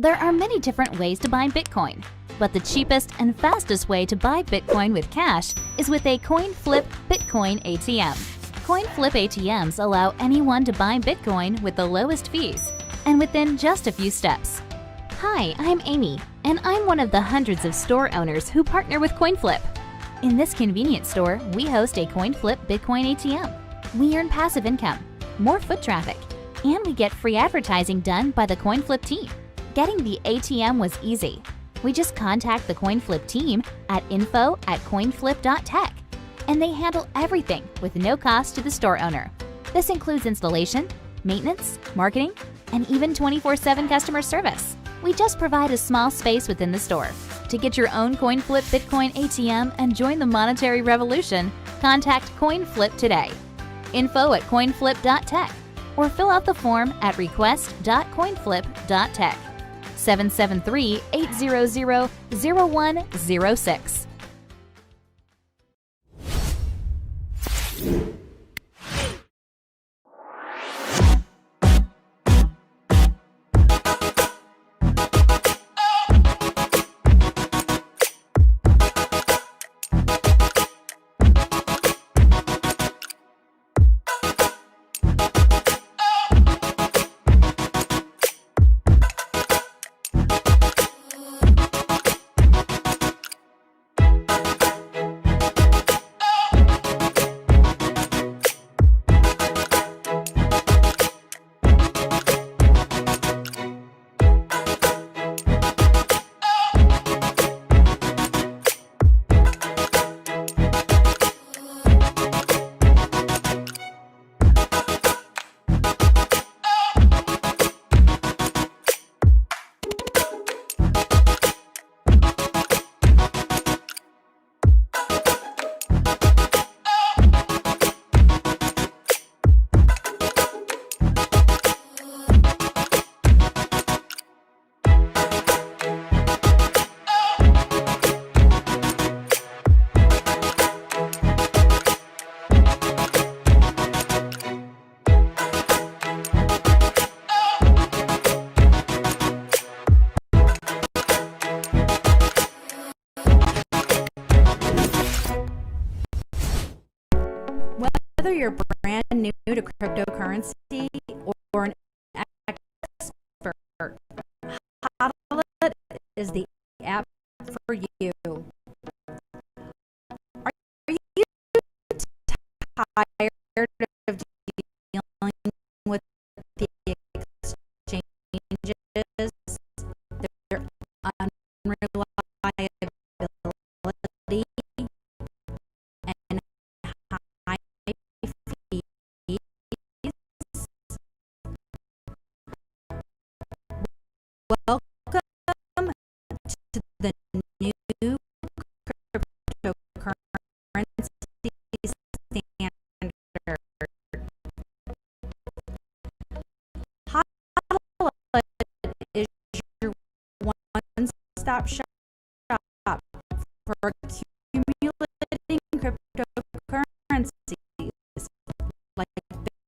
There are many different ways to buy Bitcoin, but the cheapest and fastest way to buy Bitcoin with cash is with a coin flip Bitcoin ATM. Coin flip ATMs allow anyone to buy Bitcoin with the lowest fees and within just a few steps. Hi, I'm Amy, and I'm one of the hundreds of store owners who partner with CoinFlip. In this convenience store, we host a CoinFlip Bitcoin ATM. We earn passive income, more foot traffic, and we get free advertising done by the CoinFlip team. Getting the ATM was easy. We just contact the CoinFlip team at info@coinflip.tech, and they handle everything with no cost to the store owner. This includes installation, maintenance, marketing, and even 24/7 customer service. We just provide a small space within the store. To get your own CoinFlip Bitcoin ATM and join the monetary revolution, contact CoinFlip today. info@coinflip.tech or fill out the form at request.coinflip.tech. 773-800-0106. Whether you're brand new to cryptocurrency or an expert, Hodl is the app for you. Are you tired of dealing with the exchanges, their unreliability, and high fees? Welcome to the new cryptocurrency standard. Hodl is your one-stop shop for accumulating cryptocurrencies like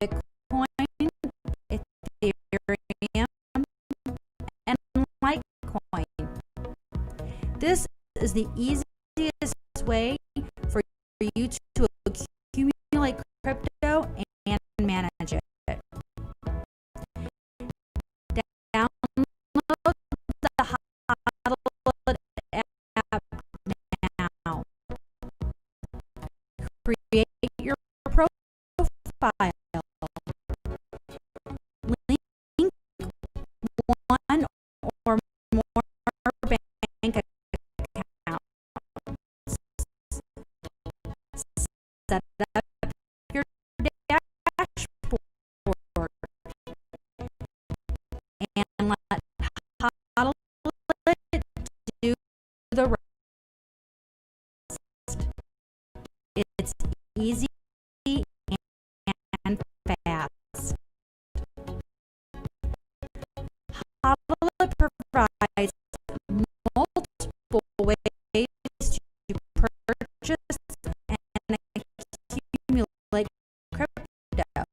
Bitcoin, Ethereum, and Litecoin. This is the easiest way for you to accumulate crypto and manage it. Download the Hodl app now. Create your profile. Link one or more bank accounts. Set up your dashboard and let Hodl do the rest. It's easy and fast. Hodl provides multiple ways to purchase and accumulate crypto.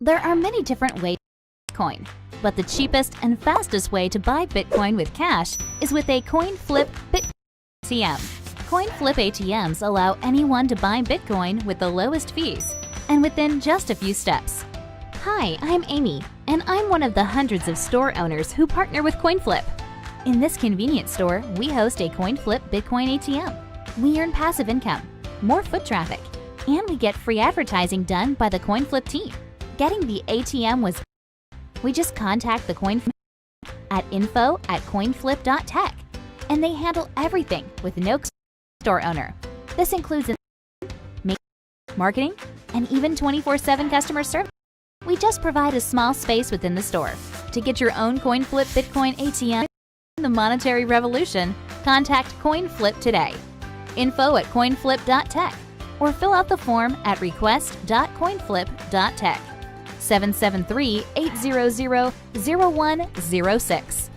There are many different ways to buy Bitcoin, but the cheapest and fastest way to buy Bitcoin with cash is with a coin flip Bitcoin ATM. Coin flip ATMs allow anyone to buy Bitcoin with the lowest fees and within just a few steps. Hi, I'm Amy, and I'm one of the hundreds of store owners who partner with CoinFlip. In this convenient store, we host a CoinFlip Bitcoin ATM. We earn passive income, more foot traffic, and we get free advertising done by the CoinFlip team. Getting the ATM was we just contact the CoinFlip at info@coinflip.tech, and they handle everything with no store owner. This includes marketing and even 24/7 customer service. We just provide a small space within the store. To get your own CoinFlip Bitcoin ATM in the monetary revolution, contact CoinFlip today. info@coinflip.tech or fill out the form at request.coinflip.tech. 773-800-0106.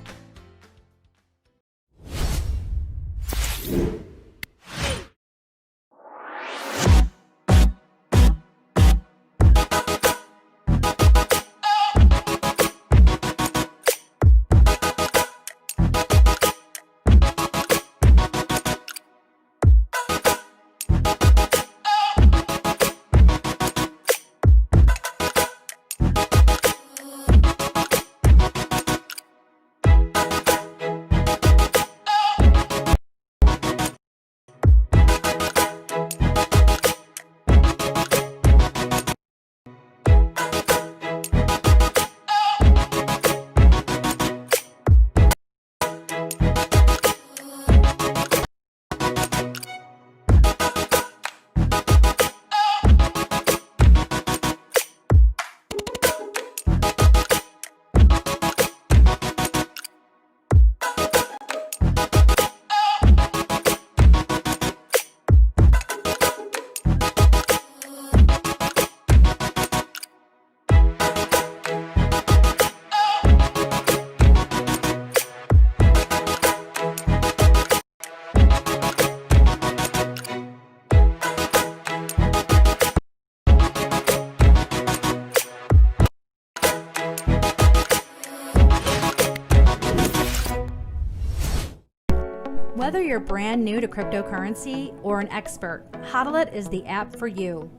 Whether you're brand new to cryptocurrency or an expert, Hodl is the app for you.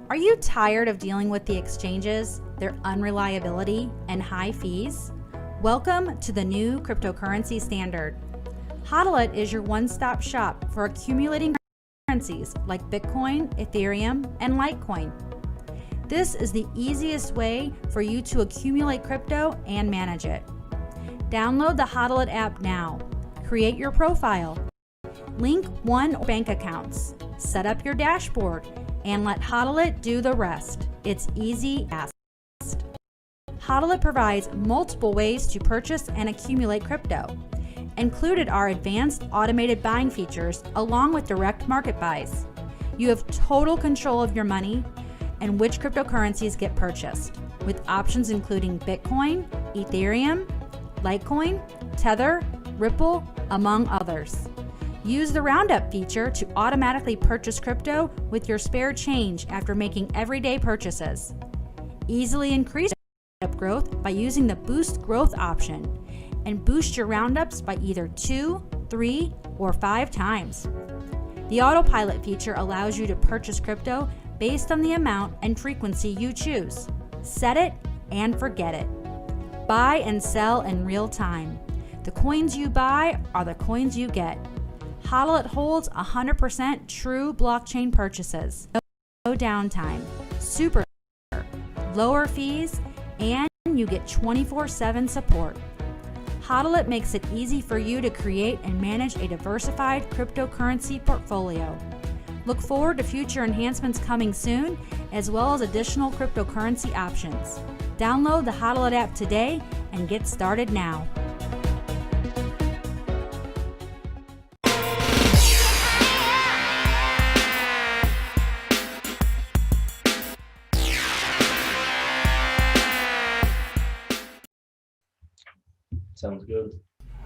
Are you tired of dealing with the exchanges, their unreliability, and high fees? Welcome to the new cryptocurrency standard. Hodl is your one-stop shop for accumulating currencies like Bitcoin, Ethereum, and Litecoin. This is the easiest way for you to accumulate crypto and manage it. Download the Hodl app now. Create your profile, link one or bank accounts, set up your dashboard, and let Hodl do the rest. It's easy as fast. Hodl provides multiple ways to purchase and accumulate crypto. Included are advanced automated buying features along with direct market buys. You have total control of your money and which cryptocurrencies get purchased, with options including Bitcoin, Ethereum, Litecoin, Tether, Ripple, among others. Use the Roundup feature to automatically purchase crypto with your spare change after making everyday purchases. Easily increase Roundup growth by using the Boost Growth option and boost your Roundups by either 2, 3, or 5 times. The Autopilot feature allows you to purchase crypto based on the amount and frequency you choose. Set it and forget it. Buy and sell in real time. The coins you buy are the coins you get. Hodl holds 100% true blockchain purchases. No downtime, super lower fees, and you get 24/7 support. Hodl makes it easy for you to create and manage a diversified cryptocurrency portfolio. Look forward to future enhancements coming soon, as well as additional cryptocurrency options. Download the Hodl app today and get started now. Sounds good.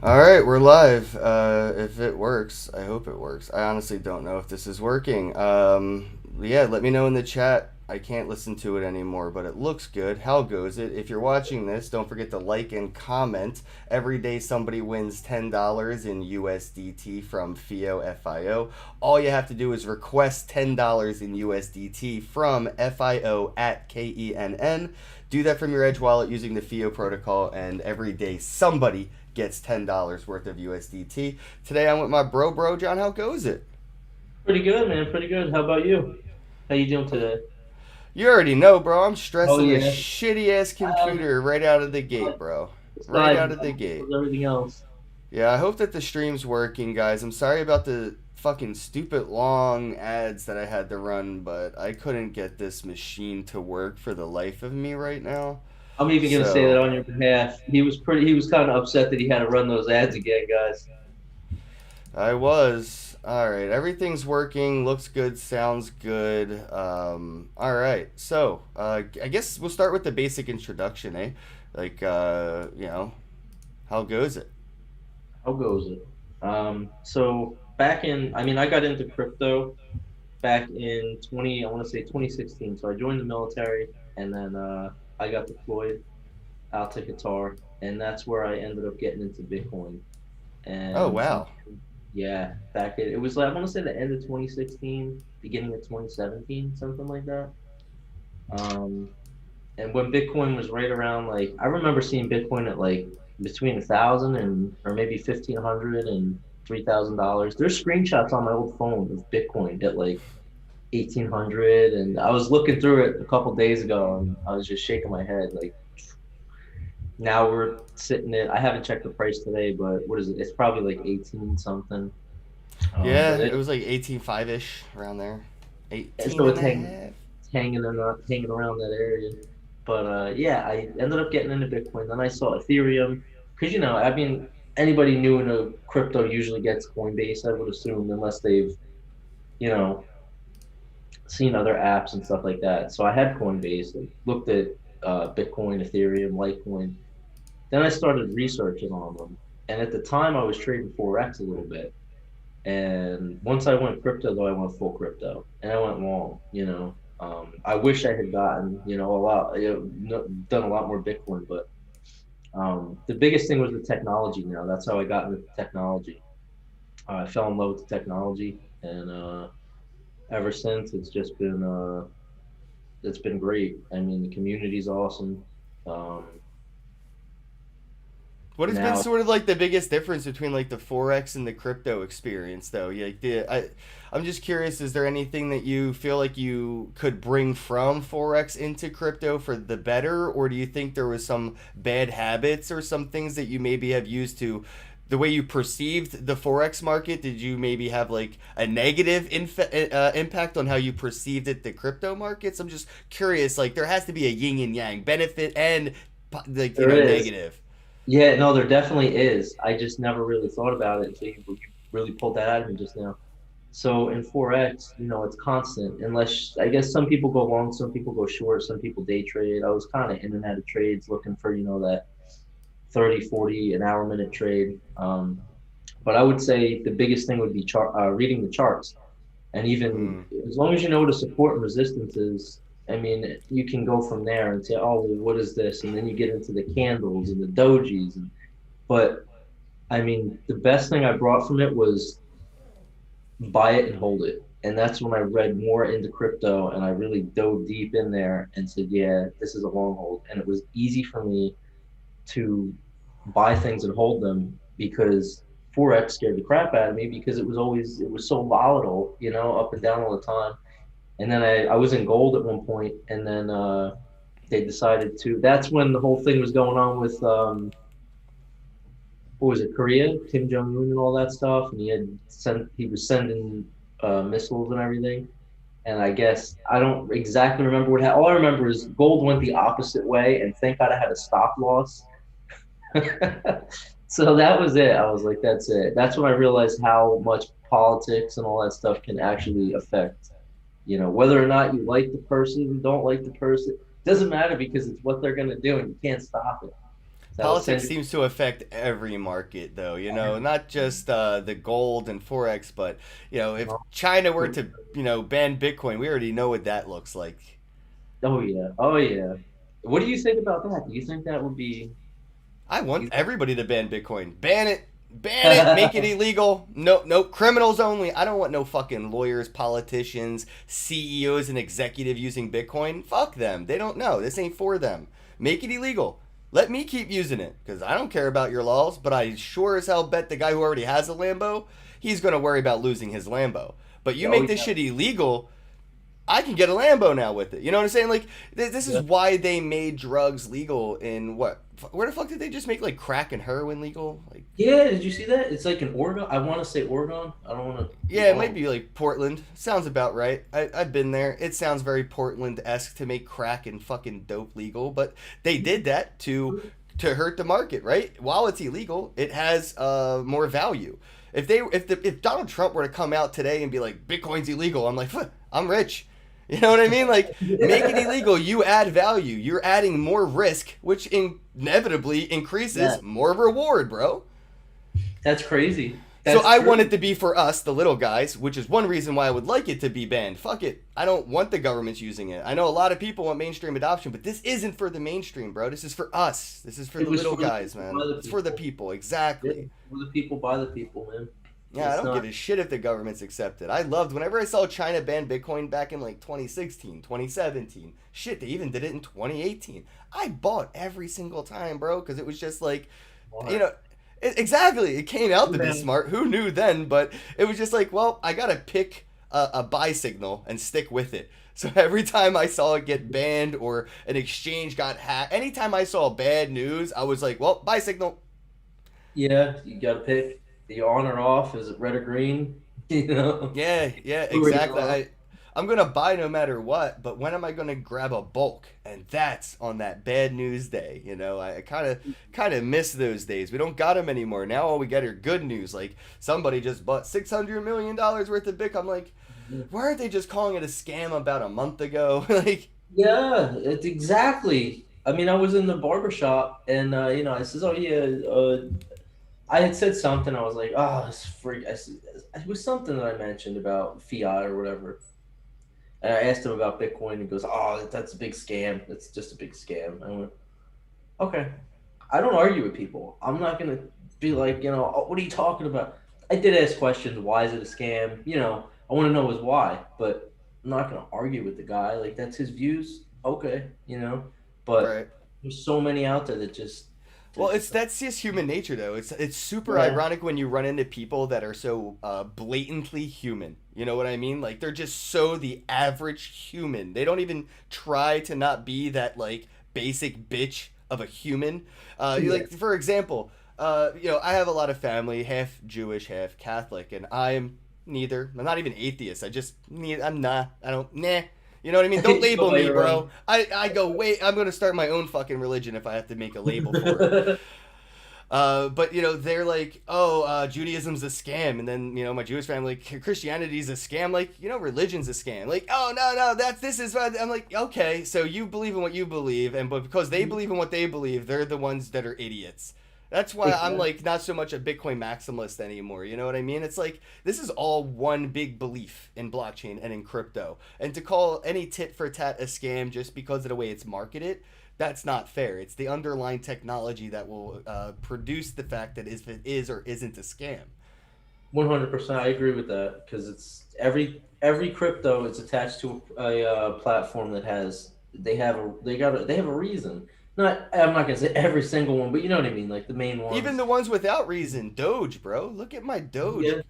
All right, we're live. If it works, I hope it works. I honestly don't know if this is working. Yeah, let me know in the chat I can't listen to it anymore, but it looks good. How goes it? If you're watching this, don't forget to like and comment. Every day somebody wins $10 in USDT from FIO. All you have to do is request $10 in USDT from FIO at KENN. Do that from your Edge wallet using the FIO protocol, and every day somebody gets $10 worth of USDT. Today I'm with my bro, John. How goes it? Pretty good, man. Pretty good. How about you? How you doing today? You already know, bro. I'm Oh stressing this yeah. shitty ass computer right out of the gate, bro. Right Besides out of the gate. everything else. Yeah, I hope that the stream's working, guys. I'm sorry about the fucking stupid long ads that I had to run, but I couldn't get this machine to work for the life of me right now. I'm even gonna say that So, on your behalf. He was kind of upset that he had to run those ads again, guys. I was. Alright, everything's working, looks good, sounds good. Alright, so, I guess we'll start with the basic introduction, eh? Like, how goes it? How goes it? So back in, I mean, I got into crypto back in I want to say 2016. So I joined the military, and then I got deployed out to Qatar, and that's where I ended up getting into Bitcoin. Oh, And wow. yeah, it was like I want to say the end of 2016, beginning of 2017, something like that. Um, and when Bitcoin was right around like I remember seeing Bitcoin at like between 1,000 and or maybe 1,500 and $3,000. There's screenshots on my old phone of Bitcoin at like 1,800, and I was looking through it a couple days ago, and I was just shaking my head like. Now we're sitting at, I haven't checked the price today, but what is it? It's probably like 18 something. Yeah, But it was like 18.5-ish around there. so 18 it's and a half. hanging around that area. But yeah, I ended up getting into Bitcoin. Then I saw Ethereum, because I mean, anybody new into crypto usually gets Coinbase, I would assume, unless they've you know seen other apps and stuff like that. So I had Coinbase and looked at Bitcoin, Ethereum, Litecoin. Then I started researching on them. And at the time, I was trading Forex a little bit. And once I went crypto, though, I went full crypto. And I went long. I wish I had gotten, a lot, done a lot more Bitcoin. But the biggest thing was the technology now. That's how I got into technology. I fell in love with the technology. And ever since, it's been great. I mean, the community's awesome. Um, What has been now sort of like the biggest difference between like the forex and the crypto experience, though? Yeah, I'm just curious. Is there anything that you feel like you could bring from forex into crypto for the better, or do you think there was some bad habits or some things that you maybe have used to the way you perceived the forex market? Did you maybe have like a negative impact on how you perceived it, the crypto markets? I'm just curious. Like there has to be a yin and yang, benefit and like there is. negative. Yeah, no, there definitely is. I just never really thought about it until you really pulled that out of me just now. So in Forex, it's constant. Unless I guess some people go long, some people go short, some people day trade. I was kind of in and out of trades looking for, that 30, 40 an hour minute trade. But I would say the biggest thing would be reading the charts. And even Mm. as long as you know what a support and resistance is, I mean, you can go from there and say, oh, well, what is this? And then you get into the candles and the dojis. But I mean, the best thing I brought from it was buy it and hold it. And that's when I read more into crypto and I really dove deep in there and said, yeah, this is a long hold. And it was easy for me to buy things and hold them because Forex scared the crap out of me because it was so volatile, up and down all the time. And then I was in gold at one point, and then they decided that's when the whole thing was going on with, what was it, Korea, Kim Jong-un and all that stuff. And he was sending missiles and everything. And I guess, I don't exactly remember what happened. All I remember is gold went the opposite way, and thank God I had a stop loss. So that was it. I was like, that's it. That's when I realized how much politics and all that stuff can actually affect, whether or not you like the person, don't like the person, doesn't matter because it's what they're going to do and you can't stop it. That'll Politics send seems to affect every market, though. you. Not just the gold and forex, but if China were to ban Bitcoin, we already know what that looks like. Oh yeah. Oh yeah. What do you think about that? Do you think that would be? I want You everybody to ban Bitcoin. Ban it. Ban it. Make it illegal. No, no, criminals only. I don't want no fucking lawyers, politicians, CEOs, and executive using Bitcoin. Fuck them. They don't know. This ain't for them. Make it illegal. Let me keep using it because I don't care about your laws, but I sure as hell bet the guy who already has a Lambo, he's going to worry about losing his Lambo. But you oh make this yeah. shit illegal, I can get a Lambo now with it. You know what I'm saying? Like this is Yeah. why they made drugs legal in what? Where the fuck did they just make like crack and heroin legal? Like Yeah. Did you see that? It's like in Oregon. I want to say Oregon. I don't want to be yeah, it might wrong. be like Portland. Sounds about right. I've been there. It sounds very Portland-esque to make crack and fucking dope legal, but they did that to hurt the market, right? While it's illegal, it has more value. If Donald Trump were to come out today and be like Bitcoin's illegal, I'm like, I'm rich. You know what I mean? Like make it illegal, you add value. You're adding more risk, which inevitably Yeah. increases more reward, bro. That's crazy. So That's I true. want it to be for us, the little guys, which is one reason why I would like it to be banned. Fuck it. I don't want the governments using it. I know a lot of people want mainstream adoption, but this isn't for the mainstream, bro. This is for us. This is for It the was little for the guys, people, man. by the It's for the people. people, Yeah. exactly. For the people, by the people, man. Yeah, I It's don't give not. a shit if the government's accepted. I loved whenever I saw China ban Bitcoin back in like 2016, 2017. Shit, they even did it in 2018. I bought every single time, bro, because it was just like, you Why? know, exactly. It came out to be Yeah. smart. Who knew then? But it was just like, well, I gotta pick a buy signal and stick with it. So every time I saw it get banned or an exchange got hacked, anytime I saw bad news, I was like, well, buy signal. Yeah, you got to pick. Are you on or off? Is it red or green? You know, Yeah, yeah, who are you exactly. on? I'm gonna buy no matter what, but when am I gonna grab a bulk? And that's on that bad news day. You know, I kind of miss those days. We don't got them anymore. Now all we get are good news. Like somebody just bought $600 million worth of Bitcoin. I'm like, why aren't they just calling it a scam about a month ago? Like, Yeah, it's exactly. I mean, I was in the barber shop and I says, "Oh yeah." I had said something. I was like, "Oh, it's free." It was something that I mentioned about fiat or whatever. And I asked him about Bitcoin. He goes, "Oh, that's a big scam. It's just a big scam." I went, "Okay." I don't argue with people. I'm not gonna be like, "Oh, what are you talking about?" I did ask questions. Why is it a scam? I want to know his why, but I'm not gonna argue with the guy. Like that's his views. Okay. But right. there's so many out there that Well, just that's just human nature, though. It's super yeah, ironic when you run into people that are so blatantly human. You know what I mean? Like they're just so the average human. They don't even try to not be that like basic bitch of a human. yeah, Like for example, I have a lot of family, half Jewish, half Catholic, and I'm neither. I'm not even atheist. I'm not. I don't. Nah. You know what I mean? Don't you go label by me, your bro. own. I go, wait, I'm going to start my own fucking religion if I have to make a label for it. But they're like, oh, Judaism's a scam, and then my Jewish family, like, Christianity's a scam. Like, religion's a scam. Like, oh no, this is. I'm like, okay, so you believe in what you believe, but because they believe in what they believe, they're the ones that are idiots. That's why I'm Exactly. like not so much a Bitcoin maximalist anymore. You know what I mean? It's like this is all one big belief in blockchain and in crypto. And to call any tit for tat a scam just because of the way it's marketed, that's not fair. It's the underlying technology that will produce the fact that if it is or isn't a scam. 100%. I agree with that because it's every crypto is attached to a platform that has they have a reason. I'm not gonna say every single one, but you know what I mean, like the main Even ones. the ones without reason, Doge, bro. Look at my Doge. Yeah,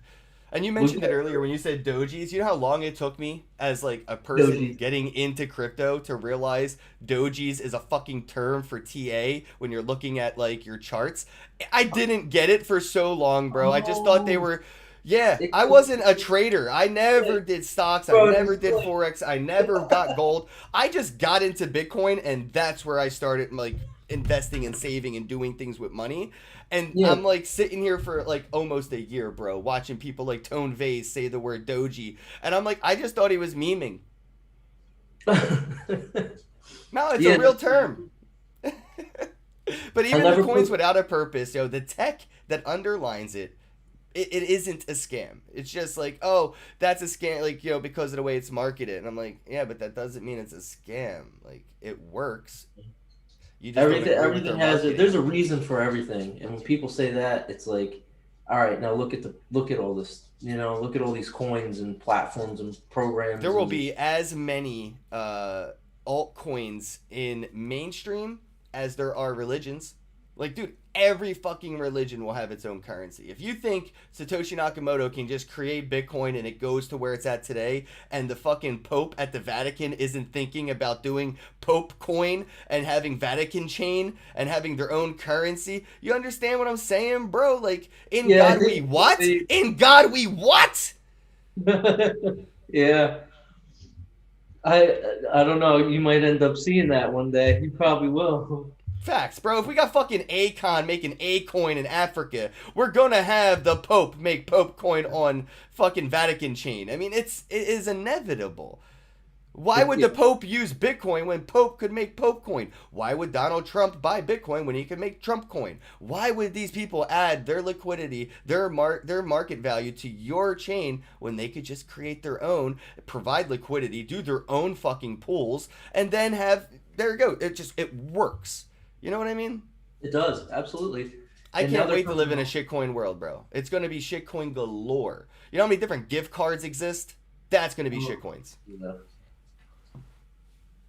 And you look mentioned it at earlier when you said dojis. You know how long it took me as like a person Doji. getting into crypto to realize dojis is a fucking term for TA when you're looking at like your charts. I didn't get it for so long, bro. I just thought they Oh, were. Yeah, it, I wasn't a trader. I never did stocks. I bro, never it's did like, forex. I never got gold. I just got into Bitcoin, and that's where I started like investing and saving and doing things with money. And yeah. I'm like sitting here for like almost a year, bro, watching people like Tone Vase say the word doji. And I'm like, I just thought he was memeing. No, it's a Yeah, real term. But I even the never coins put. without a purpose, the tech that underlines it it isn't a scam. It's just like, oh, that's a scam, like, because of the way it's marketed. And I'm like, yeah, but that doesn't mean it's a scam. Like, it works. You just don't agree with their Everything has it. marketing. There's a reason for everything, and when people say that, it's like, all right, now look at all this. Look at all these coins and platforms and programs. There will and, be as many altcoins in mainstream as there are religions. Like, dude, every fucking religion will have its own currency. If you think Satoshi Nakamoto can just create Bitcoin and it goes to where it's at today, and the fucking Pope at the Vatican isn't thinking about doing Pope coin and having Vatican chain and having their own currency, you understand what I'm saying, bro? Like, in God we what? In God we what? Yeah. I don't know. You might end up seeing that one day. You probably will. Facts, bro. If we got fucking Akon making A coin in Africa, we're gonna have the Pope make Pope coin on fucking Vatican chain. I mean, it is inevitable. Why would the Pope use Bitcoin when Pope could make Pope coin? Why would Donald Trump buy Bitcoin when he could make Trump coin? Why would these people add their liquidity, their market value to your chain when they could just create their own, provide liquidity, do their own fucking pools, and then have, there you go. It works. You know what I mean? It does, absolutely. I can't wait to live in a shitcoin world, bro. It's going to be shitcoin galore. You know how many different gift cards exist? That's going to be shitcoins. Yeah.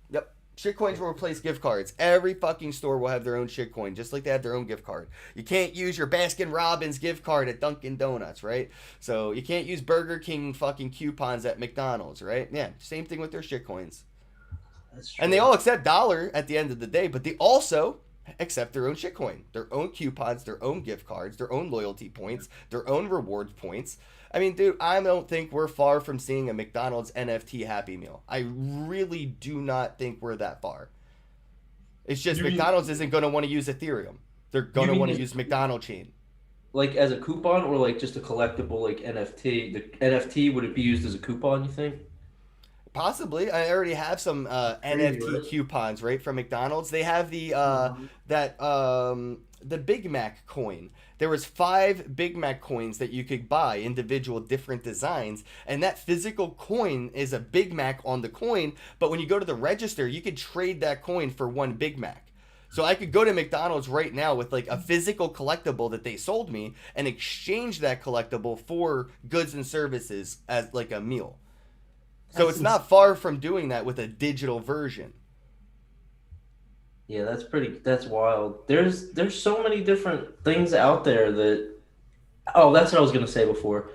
Yep. Shitcoins will replace gift cards. Every fucking store will have their own shitcoin, just like they have their own gift card. You can't use your Baskin Robbins gift card at Dunkin' Donuts, right? So you can't use Burger King fucking coupons at McDonald's, right? Yeah, same thing with their shitcoins. That's true. And they all accept dollar at the end of the day, but they also accept their own shitcoin, their own coupons, their own gift cards, their own loyalty points, their own rewards points. I mean, dude, I don't think we're far from seeing a McDonald's NFT Happy Meal. I really do not think we're that far. It's just McDonald's isn't going to want to use Ethereum. They're going to want to use McDonald's chain. Like as a coupon or like just a collectible like NFT? The NFT, would it be used as a coupon, you think? Possibly. I already have some NFT coupons, right, from McDonald's. They have the the Big Mac coin. There was 5 Big Mac coins that you could buy, individual different designs, and that physical coin is a Big Mac on the coin, but when you go to the register, you could trade that coin for 1 Big Mac. So I could go to McDonald's right now with like a physical collectible that they sold me and exchange that collectible for goods and services as like a meal. So it's not far from doing that with a digital version. Yeah, that's wild. There's so many different things out there that, oh, that's what I was gonna say before.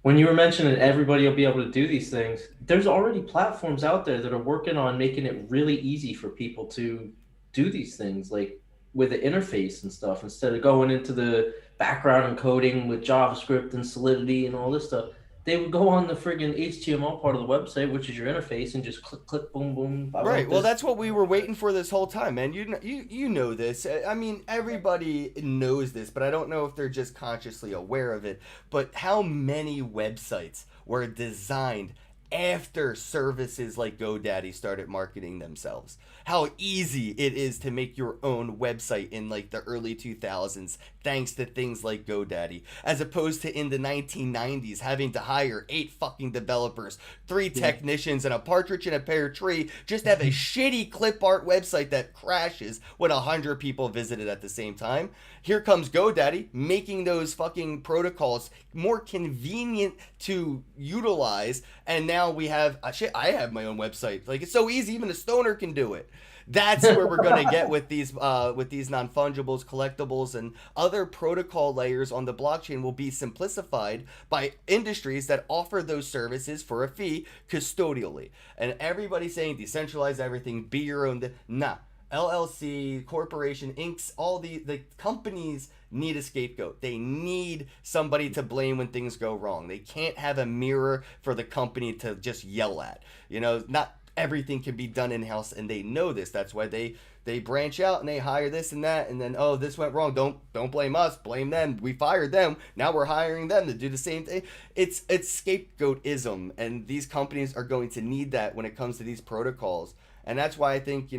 When you were mentioning everybody will be able to do these things, there's already platforms out there that are working on making it really easy for people to do these things, like with the interface and stuff, instead of going into the background and coding with JavaScript and Solidity and all this stuff. They would go on the friggin' HTML part of the website, which is your interface, and just click, boom, boom. Right. Well, that's what we were waiting for this whole time, man. You know this. I mean, everybody knows this, but I don't know if they're just consciously aware of it. But how many websites were designed after services like GoDaddy started marketing themselves? How easy it is to make your own website in like the early 2000s thanks to things like GoDaddy, as opposed to in the 1990s having to hire 8 fucking developers, 3 technicians, and a partridge in a pear tree just to have a shitty clip art website that crashes when 100 people visit it at the same time. Here comes GoDaddy making those fucking protocols more convenient to utilize, and now we have I have my own website. Like, it's so easy, even a stoner can do it. That's where we're gonna get with these non-fungibles, collectibles, and other protocol layers on the blockchain will be simplified by industries that offer those services for a fee custodially. And everybody's saying decentralize everything, be your own. Nah. LLC, corporation, inks, all the companies need a scapegoat. They need somebody to blame when things go wrong. They can't have a mirror for the company to just yell at. You know, not everything can be done in-house, and they know this. That's why they branch out and they hire this and that, and then, oh, this went wrong. Don't blame us, blame them. We fired them. Now we're hiring them to do the same thing. It's scapegoatism, and these companies are going to need that when it comes to these protocols. And that's why I think,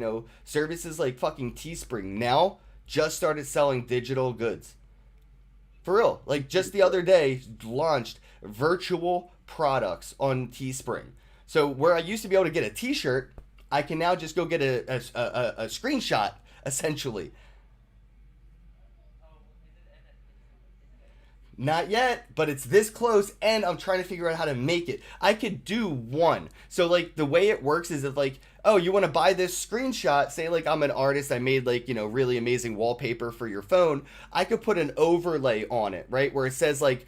services like fucking Teespring now just started selling digital goods. For real. Like just the other day, launched virtual products on Teespring. So where I used to be able to get a T-shirt, I can now just go get a screenshot essentially. Not yet, but it's this close, and I'm trying to figure out how to make it. I could do one. So, like, the way it works is that, like, oh, you want to buy this screenshot? Say, like, I'm an artist. I made, like, really amazing wallpaper for your phone. I could put an overlay on it, right? Where it says, like,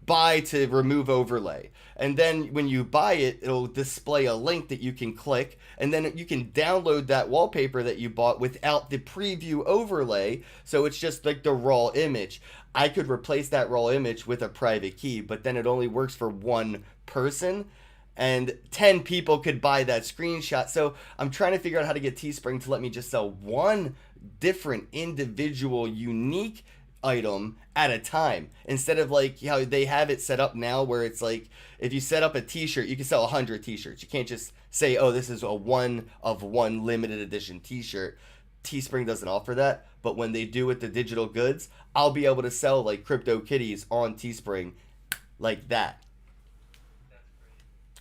buy to remove overlay. And then when you buy it, it'll display a link that you can click, and then you can download that wallpaper that you bought without the preview overlay. So it's just like the raw image. I could replace that raw image with a private key, but then it only works for one person, and 10 people could buy that screenshot. So I'm trying to figure out how to get Teespring to let me just sell one different individual unique item at a time, instead of like how they have it set up now where it's like if you set up a t-shirt, you can sell 100 t-shirts. You can't just say, oh, this is a one of one limited edition t-shirt. Teespring doesn't offer that, but when they do with the digital goods, I'll be able to sell like crypto kitties on Teespring like that.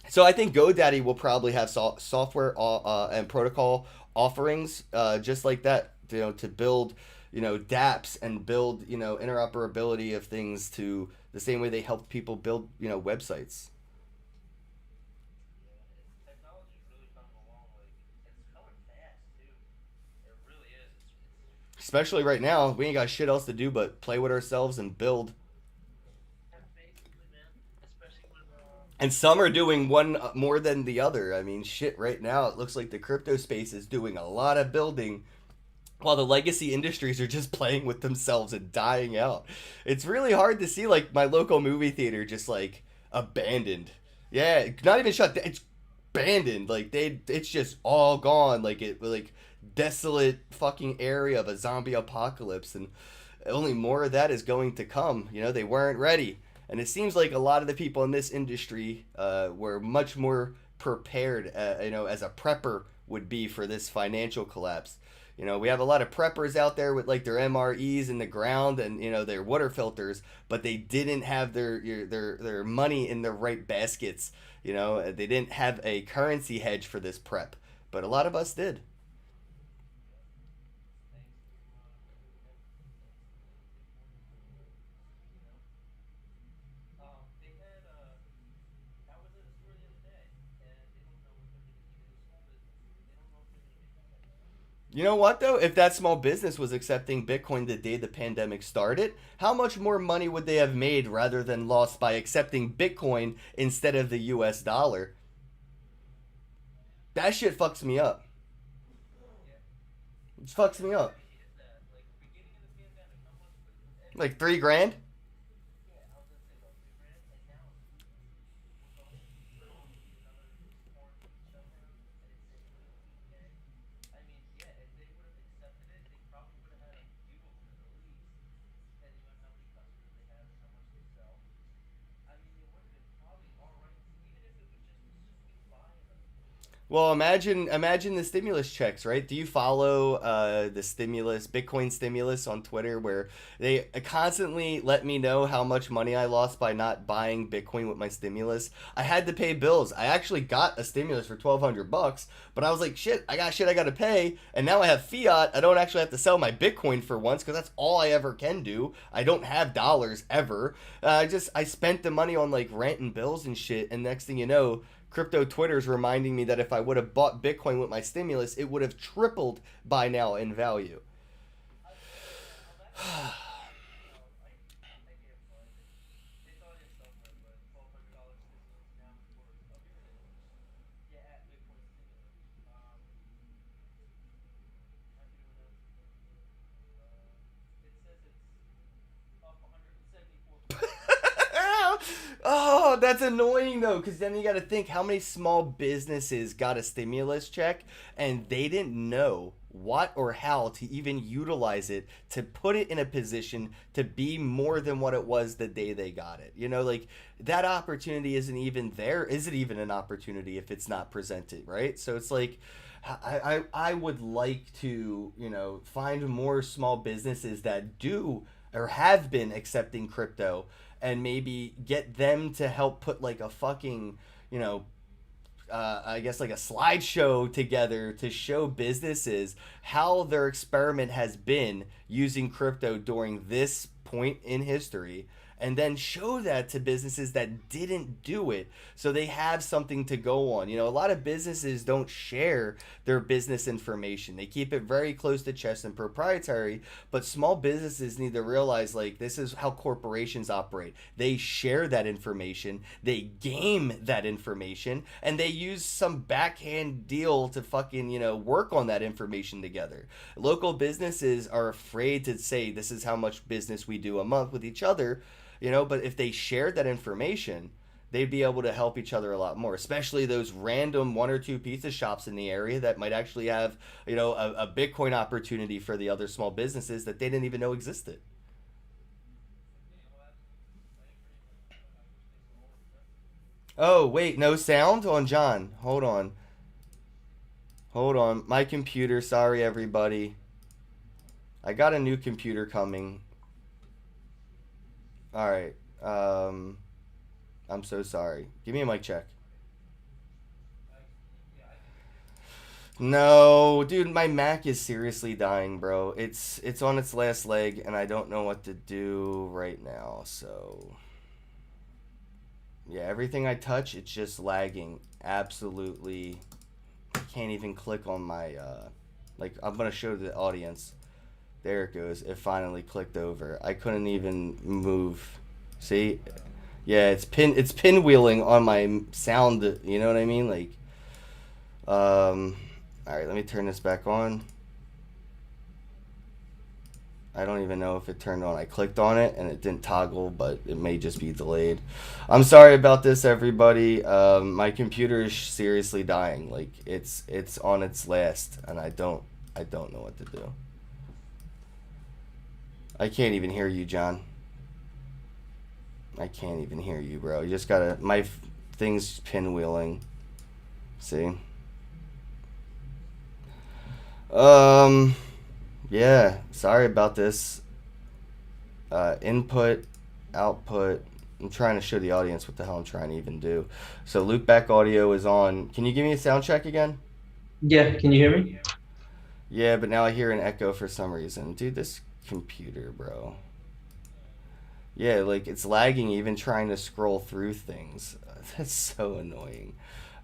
So I think GoDaddy will probably have software and protocol offerings just like that, to build dApps and build interoperability of things to the same way they help people build websites. Especially right now, we ain't got shit else to do but play with ourselves and build. And some are doing one more than the other. I mean, shit, right now it looks like the crypto space is doing a lot of building while the legacy industries are just playing with themselves and dying out. It's really hard to see like my local movie theater just like abandoned. Yeah, not even shut down. It's abandoned. Like it's just all gone. Like desolate fucking area of a zombie apocalypse, and only more of that is going to come. They weren't ready. And it seems like a lot of the people in this industry were much more prepared, as a prepper would be for this financial collapse. We have a lot of preppers out there with like their MREs in the ground and their water filters, but they didn't have their money in the right baskets. They didn't have a currency hedge for this prep, but a lot of us did. You know what though? If that small business was accepting Bitcoin the day the pandemic started, how much more money would they have made rather than lost by accepting Bitcoin instead of the US dollar? That shit fucks me up. It fucks me up. Like 3 grand? Well, imagine the stimulus checks, right? Do you follow the stimulus, Bitcoin stimulus on Twitter, where they constantly let me know how much money I lost by not buying Bitcoin with my stimulus? I had to pay bills. I actually got a stimulus for $1,200, but I was like, shit, I got to pay, and now I have fiat. I don't actually have to sell my Bitcoin for once because that's all I ever can do. I don't have dollars ever. I spent the money on like rent and bills and shit, and next thing you know, crypto Twitter's reminding me that if I would have bought Bitcoin with my stimulus, it would have tripled by now in value. Oh, that's annoying though, because then you got to think how many small businesses got a stimulus check and they didn't know what or how to even utilize it to put it in a position to be more than what it was the day they got it. Like that opportunity isn't even there. Is it even an opportunity if it's not presented, right? So it's like I would like to, find more small businesses that do or have been accepting crypto, and maybe get them to help put like a fucking, you know, I guess like a slideshow together to show businesses how their experiment has been using crypto during this point in history, and then show that to businesses that didn't do it so they have something to go on. You know, a lot of businesses don't share their business information. They keep it very close to chest and proprietary, but small businesses need to realize like this is how corporations operate. They share that information, they game that information, and they use some backhand deal to fucking, you know, work on that information together. Local businesses are afraid to say this is how much business we do a month with each other, you know, but if they shared that information, they'd be able to help each other a lot more, especially those random one or two pizza shops in the area that might actually have, you know, a Bitcoin opportunity for the other small businesses that they didn't even know existed. Oh, wait, no sound on John. Hold on. Hold on. My computer, sorry everybody. I got a new computer coming. All right. I'm so sorry. Give me a mic check. No, dude, my Mac is seriously dying, bro. It's on its last leg and I don't know what to do right now. So, yeah, everything I touch, it's just lagging. Absolutely. I can't even click on my like I'm going to show the audience. There it goes. It finally clicked over. I couldn't even move. See? Yeah, it's pinwheeling on my sound, you know what I mean? Like all right, let me turn this back on. I don't even know if it turned on. I clicked on it and it didn't toggle, but it may just be delayed. I'm sorry about this, everybody. My computer is seriously dying. Like it's on its last, and I don't know what to do. I can't even hear you, John. I can't even hear you, bro. You just gotta. My thing's pinwheeling. See. Yeah, sorry about this. Input, output. I'm trying to show the audience what the hell I'm trying to even do. So loopback audio is on. Can you give me a sound check again? Yeah, can you hear me? Yeah, but now I hear an echo for some reason. Dude, this computer, bro. Yeah, like it's lagging even trying to scroll through things. That's so annoying.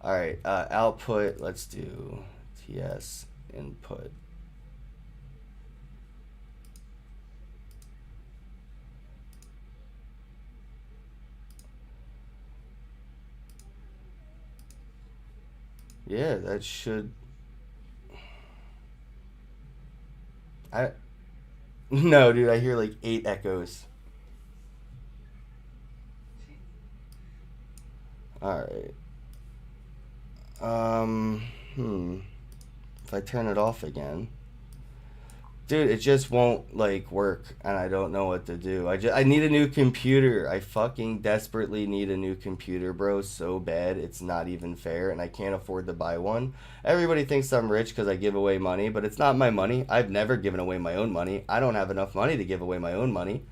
All right, output. Let's do TS input. Yeah, that should. I no, dude. I hear like 8 echoes. All right. If I turn it off again, dude, it just won't like work, and I don't know what to do. I need a new computer. I fucking desperately need a new computer, bro, so bad. It's not even fair, and I can't afford to buy one. Everybody thinks I'm rich because I give away money, but it's not my money. I've never given away my own money. I don't have enough money to give away my own money.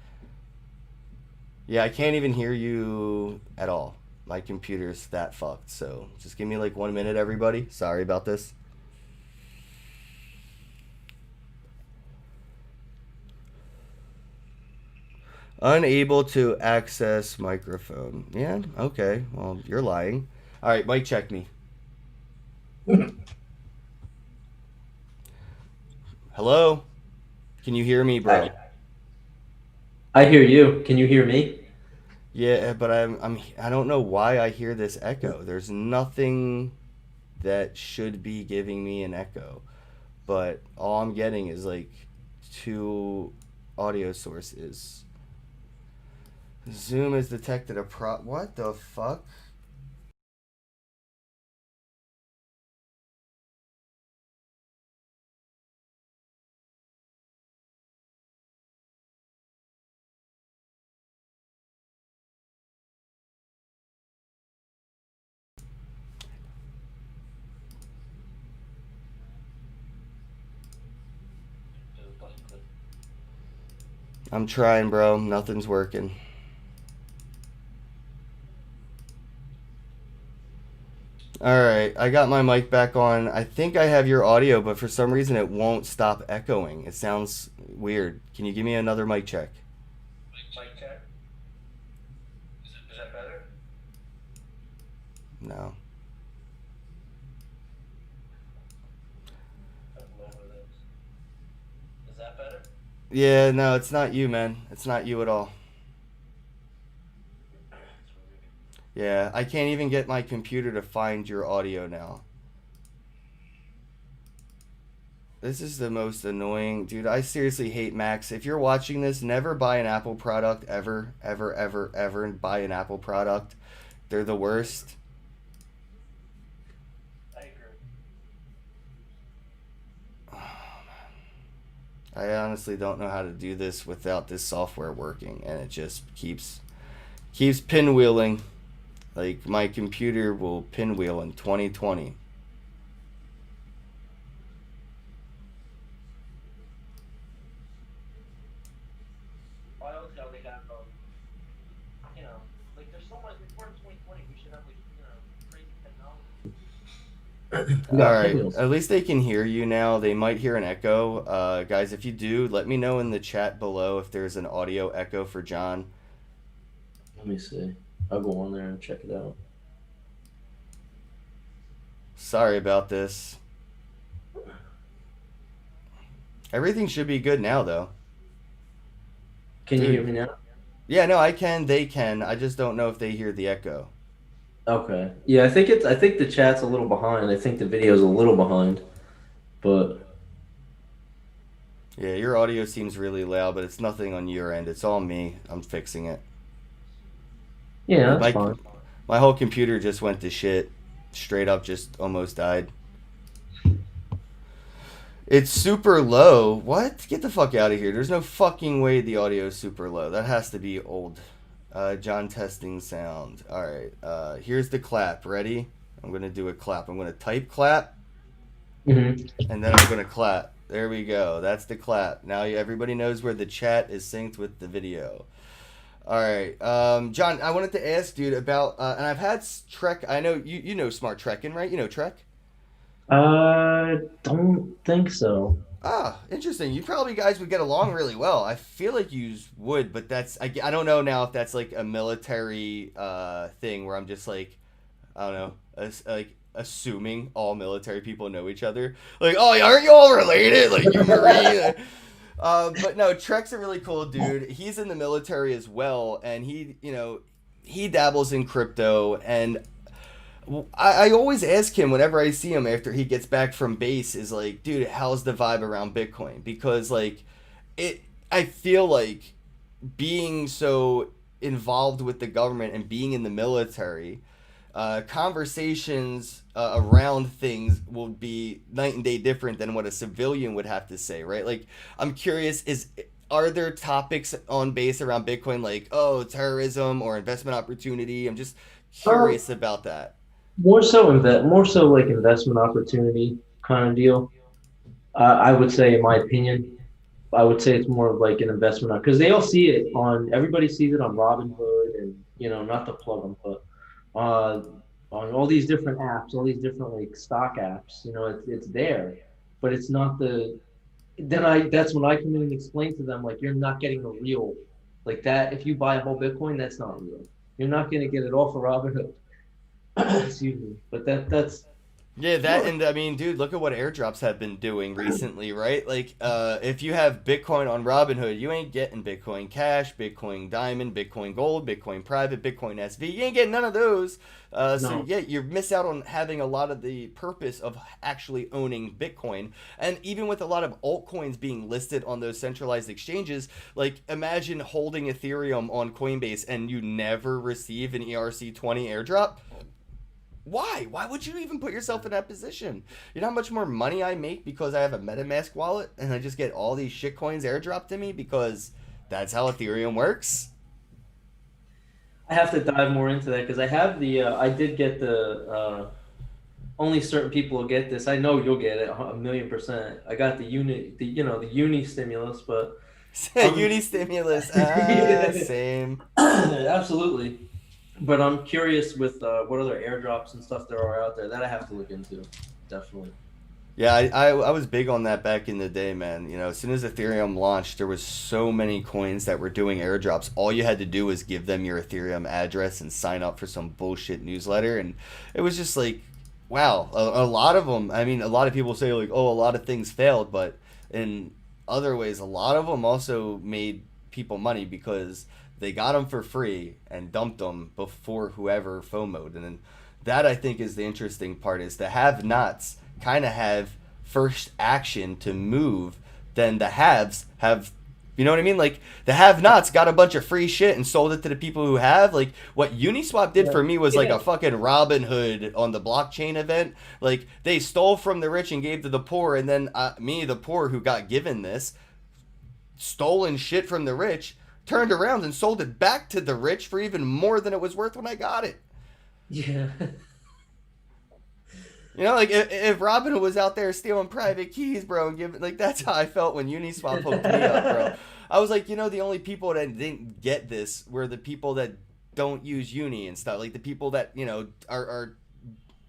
Yeah, I can't even hear you at all. My computer's that fucked. So just give me like 1 minute, everybody. Sorry about this. Unable to access microphone. Yeah, okay. Well, you're lying. All right, mic check me. Hello? Can you hear me, bro? I hear you. Can you hear me? Yeah, but I don't know why I hear this echo. There's nothing that should be giving me an echo, but all I'm getting is like 2 audio sources. Zoom has detected a what the fuck? I'm trying, bro. Nothing's working. All right, I got my mic back on. I think I have your audio, but for some reason it won't stop echoing. It sounds weird. Can you give me another mic check? Mic check. Is that better? No. Is that better? Yeah, no, it's not you, man. It's not you at all. Yeah, I can't even get my computer to find your audio now. This is the most annoying, dude. I seriously hate Macs. If you're watching this, never buy an Apple product ever, ever, ever, ever, and buy an Apple product. They're the worst. I agree. I honestly don't know how to do this without this software working, and it just keeps pinwheeling. Like my computer will pinwheel in 2020. I always how they have, like there's so much. We're in 2020. We should have like, crazy technology. All right. At least they can hear you now. They might hear an echo. Guys, if you do, let me know in the chat below if there's an audio echo for John. Let me see. I'll go on there and check it out. Sorry about this. Everything should be good now, though. Can you hear me now? Yeah, no, I can. They can. I just don't know if they hear the echo. Okay. Yeah, I think the chat's a little behind. I think the video's a little behind. But Yeah, your audio seems really loud, but it's nothing on your end. It's all me. I'm fixing it. yeah, that's fine. My whole computer just went to shit. Straight up just almost died. It's super low. What? Get the fuck out of here. There's no fucking way the audio is super low. That has to be old. John testing sound. Alright. Here's the clap. Ready? I'm going to do a clap. I'm going to type clap. Mm-hmm. And then I'm going to clap. There we go. That's the clap. Now everybody knows where the chat is synced with the video. All right, John. I wanted to ask, dude, about and I've had Trek. I know you know Smart Trekking, right? You know Trek. Don't think so. Ah, interesting. You probably guys would get along really well. I feel like you would, but I don't know now if that's like a military thing where I'm just like, I don't know, like assuming all military people know each other. Like, oh, aren't you all related? Like you Marine. But no, Trek's a really cool dude. He's in the military as well, and he dabbles in crypto. And I always ask him whenever I see him after he gets back from base, is like, dude, how's the vibe around Bitcoin? Because like, I feel like being so involved with the government and being in the military, conversations around things will be night and day different than what a civilian would have to say, right? Like, I'm curious, are there topics on base around Bitcoin like, oh, terrorism or investment opportunity? I'm just curious about that. More so like investment opportunity kind of deal. I would say, in my opinion, I would say it's more of like an investment because they all see it everybody sees it on Robinhood and not to plug them, but on all these different apps, all these different like stock apps, it's there, but it's not that's when I come in and explain to them, like, you're not getting the real, like that. If you buy a whole Bitcoin, that's not real. You're not going to get it off of Robinhood. Excuse me. But that's Yeah, that, and I mean, dude, look at what airdrops have been doing recently, right? Like, if you have Bitcoin on Robinhood, you ain't getting Bitcoin Cash, Bitcoin Diamond, Bitcoin Gold, Bitcoin Private, Bitcoin SV. You ain't getting none of those. So, yeah, you miss out on having a lot of the purpose of actually owning Bitcoin. And even with a lot of altcoins being listed on those centralized exchanges, like, imagine holding Ethereum on Coinbase and you never receive an ERC20 airdrop. Why? Why would you even put yourself in that position? You know how much more money I make because I have a MetaMask wallet and I just get all these shitcoins airdropped to me because that's how Ethereum works? I have to dive more into that because I have I did get the only certain people will get this. I know you'll get it 1,000,000%. I got the uni stimulus, but Uni stimulus. Yeah. Same. Absolutely. But I'm curious with what other airdrops and stuff there are out there that I have to look into. Definitely. Yeah, I was big on that back in the day, man. You know, as soon as Ethereum launched, there was so many coins that were doing airdrops. All you had to do was give them your Ethereum address and sign up for some bullshit newsletter, and it was just like, wow, a lot of them. I mean, a lot of people say like, oh, a lot of things failed, but in other ways, a lot of them also made people money because they got them for free and dumped them before whoever FOMO'd, and then that I think is the interesting part is the have-nots kind of have first action to move than the haves have. You know what I mean? Like the have-nots got a bunch of free shit and sold it to the people who have. Like what Uniswap did for me was like a fucking Robin Hood on the blockchain event. Like they stole from the rich and gave to the poor, and then me, the poor who got given this stolen shit from the rich, turned around and sold it back to the rich for even more than it was worth when I got it. Yeah. You know, like if Robin was out there stealing private keys, bro, and giving like that's how I felt when Uniswap hooked me up, bro. I was like, you know, the only people that didn't get this were the people that don't use Uni and stuff, like the people that you know are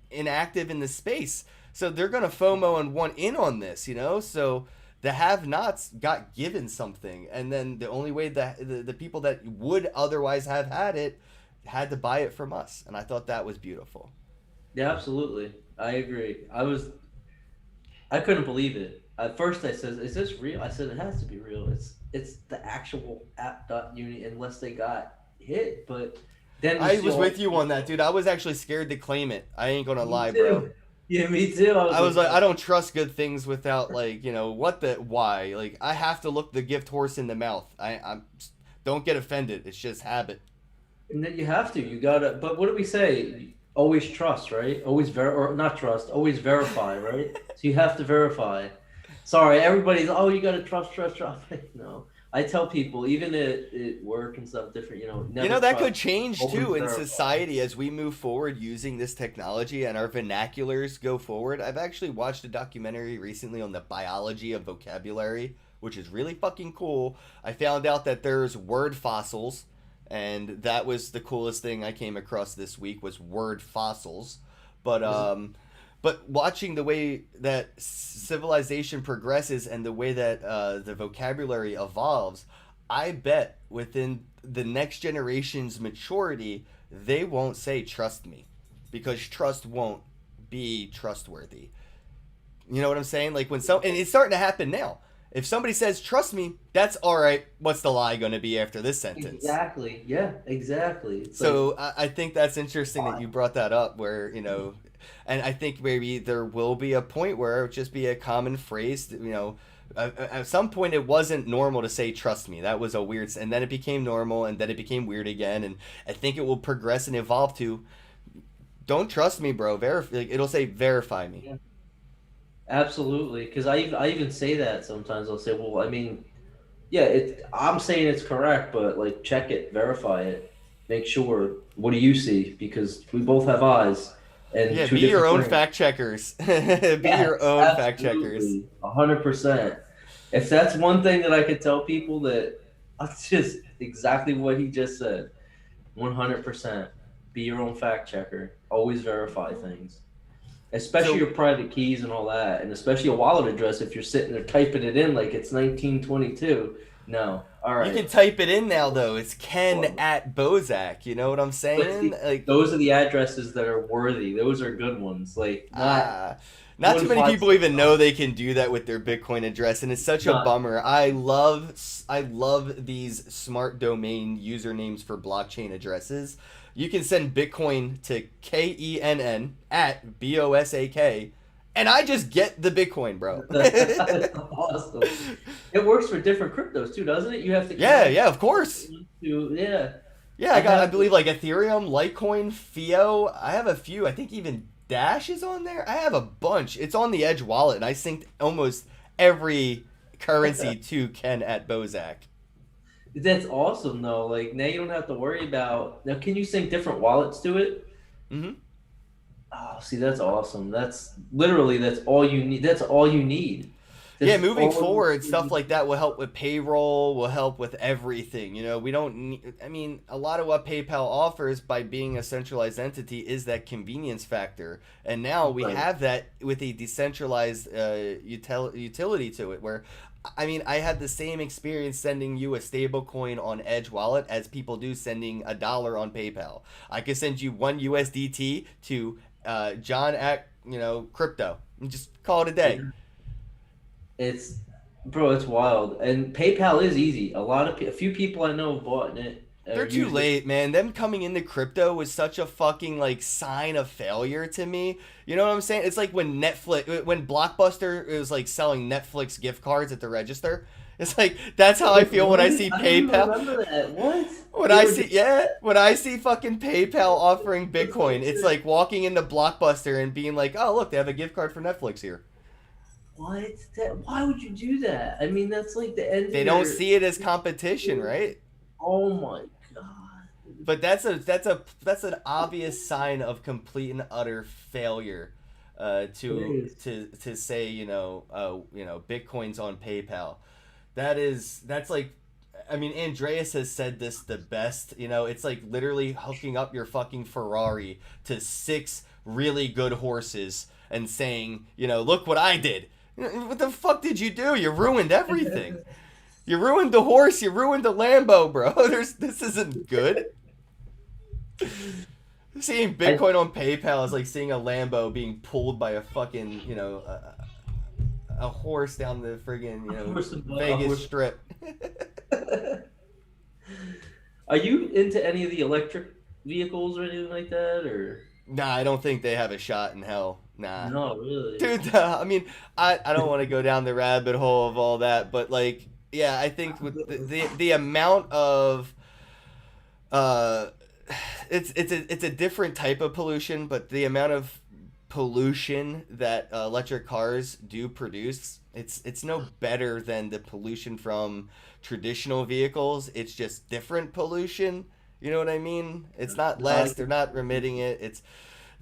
inactive in the space, so they're gonna FOMO and want in on this, you know. So the have-nots got given something, and then the only way that the people that would otherwise have had it had to buy it from us, and I thought that was beautiful. Yeah, absolutely. I agree. I couldn't believe it. At first I said, is this real? I said it has to be real. It's the actual app.uni unless they got hit. But then I was with you on that, dude. I was actually scared to claim it. I ain't gonna lie, too. bro. Yeah, me too. I was like, I don't trust good things without like, you know, why? Like I have to look the gift horse in the mouth. I'm don't get offended. It's just habit. And then you have to. You gotta. But what do we say? Always trust, right? Always or not trust. Always verify, right? So you have to verify. Sorry, everybody's. Oh, you gotta trust. No, I tell people, even at work and stuff, different. Never You know that trust. could change Always too in verify. society as we move forward using this technology and our vernaculars go forward. I've actually watched a documentary recently on the biology of vocabulary, which is really fucking cool. I found out that there's word fossils, and that was the coolest thing I came across this week was word fossils. But watching the way that civilization progresses and the way that the vocabulary evolves, I bet within the next generation's maturity, they won't say trust me, because trust won't be trustworthy. You know what I'm saying? Like and it's starting to happen now. If somebody says trust me, that's all right. What's the lie going to be after this sentence? Exactly. Yeah. Exactly. It's So I think that's interesting that you brought that up, where and I think maybe there will be a point where it would just be a common phrase. At some point it wasn't normal to say trust me. That was a weird, and then it became normal, and then it became weird again. And I think it will progress and evolve to don't trust me, bro. It'll say verify me. Yeah. Absolutely, because I even say that sometimes. I'll say, well, I mean, yeah, I'm saying it's correct, but like check it, verify it, make sure. What do you see? Because we both have eyes. And Yeah, be your own fact checkers. Be your own fact checkers. 100%. If that's one thing that I could tell people, that's just exactly what he just said. 100%. Be your own fact checker. Always verify things. Especially your private keys and all that, and especially a wallet address if you're sitting there typing it in like it's 1922. No. All right. You can type it in now, though. It's Ken at Bozak. You know what I'm saying? Those are the addresses that are worthy. Those are good ones. Like not too many people even know they can do that with their Bitcoin address, and it's such a bummer. I love these smart domain usernames for blockchain addresses. You can send Bitcoin to KENN at BOSAK, and I just get the Bitcoin, bro. That's awesome. It works for different cryptos too, doesn't it? You have to. Yeah, of course. Yeah. Yeah, I believe like Ethereum, Litecoin, Theo. I have a few. I think even Dash is on there. I have a bunch. It's on the Edge wallet, and I synced almost every currency to Ken at Bozak. That's awesome though. Like now you don't have to worry about. Now can you sync different wallets to it? Mm-hmm. Oh, see, that's awesome. That's all you need. That's all you need. Yeah, There's moving always forward, stuff like that will help with payroll, will help with everything. We don't need, I mean, a lot of what PayPal offers by being a centralized entity is that convenience factor. And now we right. have that with a decentralized utility to it where, I mean, I had the same experience sending you a stable coin on Edge Wallet as people do sending $1 on PayPal. I could send you one USDT to John at, crypto and just call it a day. It's, bro, it's wild. And PayPal is easy. A few people I know have bought it. They're too late, man. Them coming into crypto was such a fucking like sign of failure to me. You know what I'm saying? It's like when Blockbuster was like selling Netflix gift cards at the register. It's like that's how I feel when I see PayPal. I remember that. What? When I see fucking PayPal offering Bitcoin, it's like walking into Blockbuster and being like, "Oh, look, they have a gift card for Netflix here." What? Why would you do that? I mean, that's like the end. They don't see it as competition, right? Oh my god. But that's an obvious sign of complete and utter failure to say Bitcoin's on PayPal. That's like, I mean, Andreas has said this the best. It's like literally hooking up your fucking Ferrari to 6 really good horses and saying, look what I did. What the fuck did you do? You ruined everything. You ruined the horse. You ruined the Lambo, bro. This isn't good. Seeing Bitcoin on PayPal is like seeing a Lambo being pulled by a fucking, a horse down the friggin', Vegas Strip. Are you into any of the electric vehicles or anything like that, or? Nah, I don't think they have a shot in hell. Nah. No, really. Dude, I mean, I don't want to go down the rabbit hole of all that, but like, yeah, I think with the amount of it's a different type of pollution, but the amount of pollution that electric cars do produce, it's no better than the pollution from traditional vehicles. It's just different pollution. You know what I mean? It's not less. They're not remitting it. It's